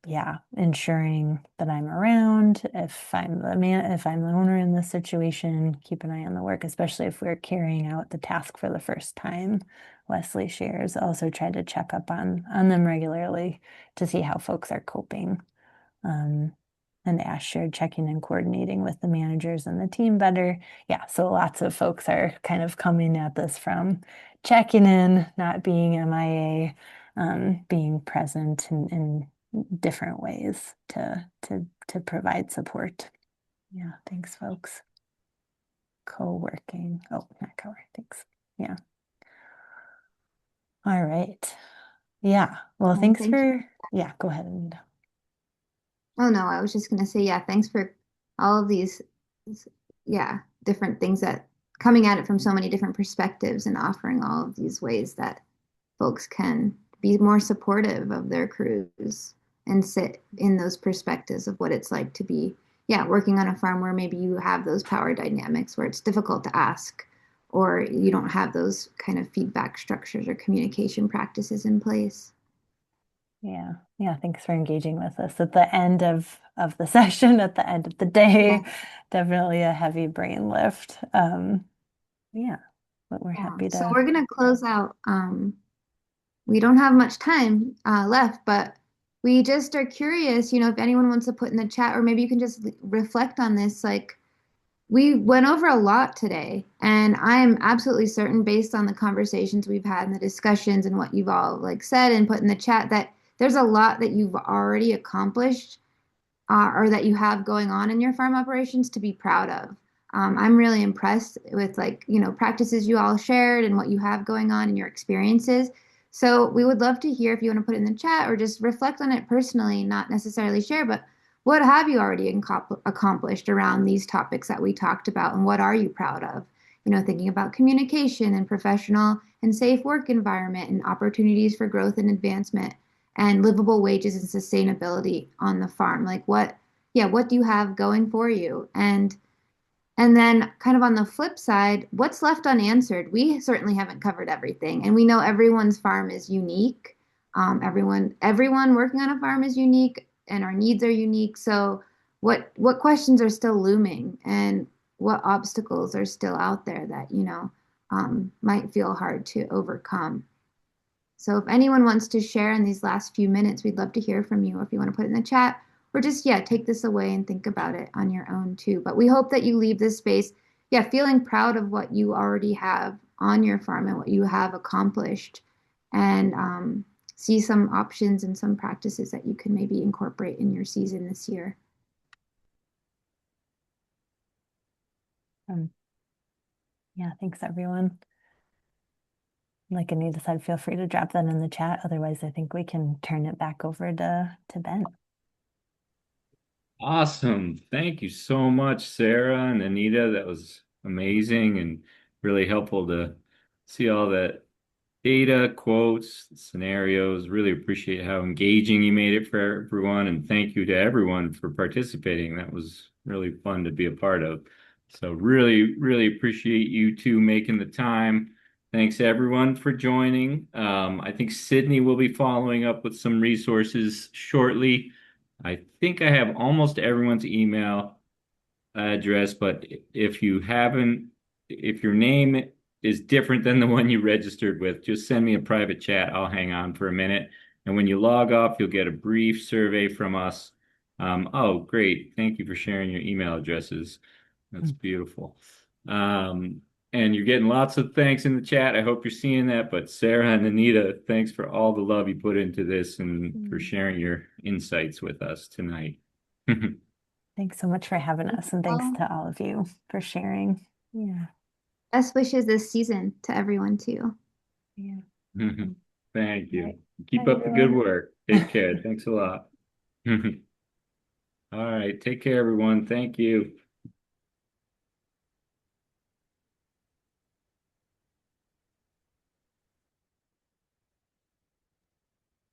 yeah, ensuring that I'm around if I'm the owner in this situation, keep an eye on the work, especially if we're carrying out the task for the first time. Wesley shares, also try to check up on them regularly to see how folks are coping. Um, and Ash shared checking and coordinating with the managers and the team better. Yeah, so lots of folks are kind of coming at this from checking in, not being MIA, being present in different ways to provide support. Yeah, thanks, folks. Co-working. Oh, not co-working. Thanks. Yeah. All right. Yeah. Well, thanks Thank you. for, yeah, go ahead, Anita. Oh no, I was just gonna say, yeah, thanks for all of these, yeah, different things that coming at it from so many different perspectives and offering all of these ways that folks can be more supportive of their crews and sit in those perspectives of what it's like to be, yeah, working on a farm where maybe you have those power dynamics where it's difficult to ask or you don't have those kind of feedback structures or communication practices in place. Yeah. Yeah. Thanks for engaging with us at the end of the session, at the end of the Yeah. day. Definitely a heavy brain lift. Yeah, but we're Yeah. happy So to. we're gonna close out. We don't have much time left, but we just are curious, if anyone wants to put in the chat, or maybe you can just reflect on this. Like, we went over a lot today, and I am absolutely certain, based on the conversations we've had and the discussions and what you've all like said and put in the chat, that there's a lot that you've already accomplished or that you have going on in your farm operations to be proud of. I'm really impressed with practices you all shared and what you have going on and your experiences. So we would love to hear if you want to put it in the chat or just reflect on it personally, not necessarily share, but what have you already accomplished around these topics that we talked about, and what are you proud of? Thinking about communication and professional and safe work environment and opportunities for growth and advancement and livable wages and sustainability on the farm. What do you have going for you? And then kind of on the flip side, what's left unanswered? We certainly haven't covered everything, and we know everyone's farm is unique. Everyone working on a farm is unique, and our needs are unique. So, what questions are still looming, and what obstacles are still out there that might feel hard to overcome? So if anyone wants to share in these last few minutes, we'd love to hear from you. Or if you want to put it in the chat, or just, yeah, take this away and think about it on your own too. But we hope that you leave this space, yeah, feeling proud of what you already have on your farm and what you have accomplished, and see some options and some practices that you can maybe incorporate in your season this year. Um, yeah, thanks everyone. Like Anita said, feel free to drop that in the chat. Otherwise, I think we can turn it back over to Ben. Awesome. Thank you so much, Sarah and Anita. That was amazing and really helpful to see all that data, quotes, scenarios. Really appreciate how engaging you made it for everyone. And thank you to everyone for participating. That was really fun to be a part of. So really, really appreciate you two making the time. Thanks everyone for joining. I think Sydney will be following up with some resources shortly. I think I have almost everyone's email address, but if you haven't, if your name is different than the one you registered with, just send me a private chat. I'll hang on for a minute. And when you log off, you'll get a brief survey from us. Oh, great. Thank you for sharing your email addresses. That's beautiful. Um, and you're getting lots of thanks in the chat. I hope you're seeing that. But Sarah and Anita, thanks for all the love you put into this and for sharing your insights with us tonight. Thanks so much for having us, and thanks Well, to all of you for sharing. Yeah, best wishes this season to everyone too. yeah. Thank All right. you. Keep Bye, up the good everyone. work. Take care. Thanks a lot. All right. Take care, everyone. Thank you.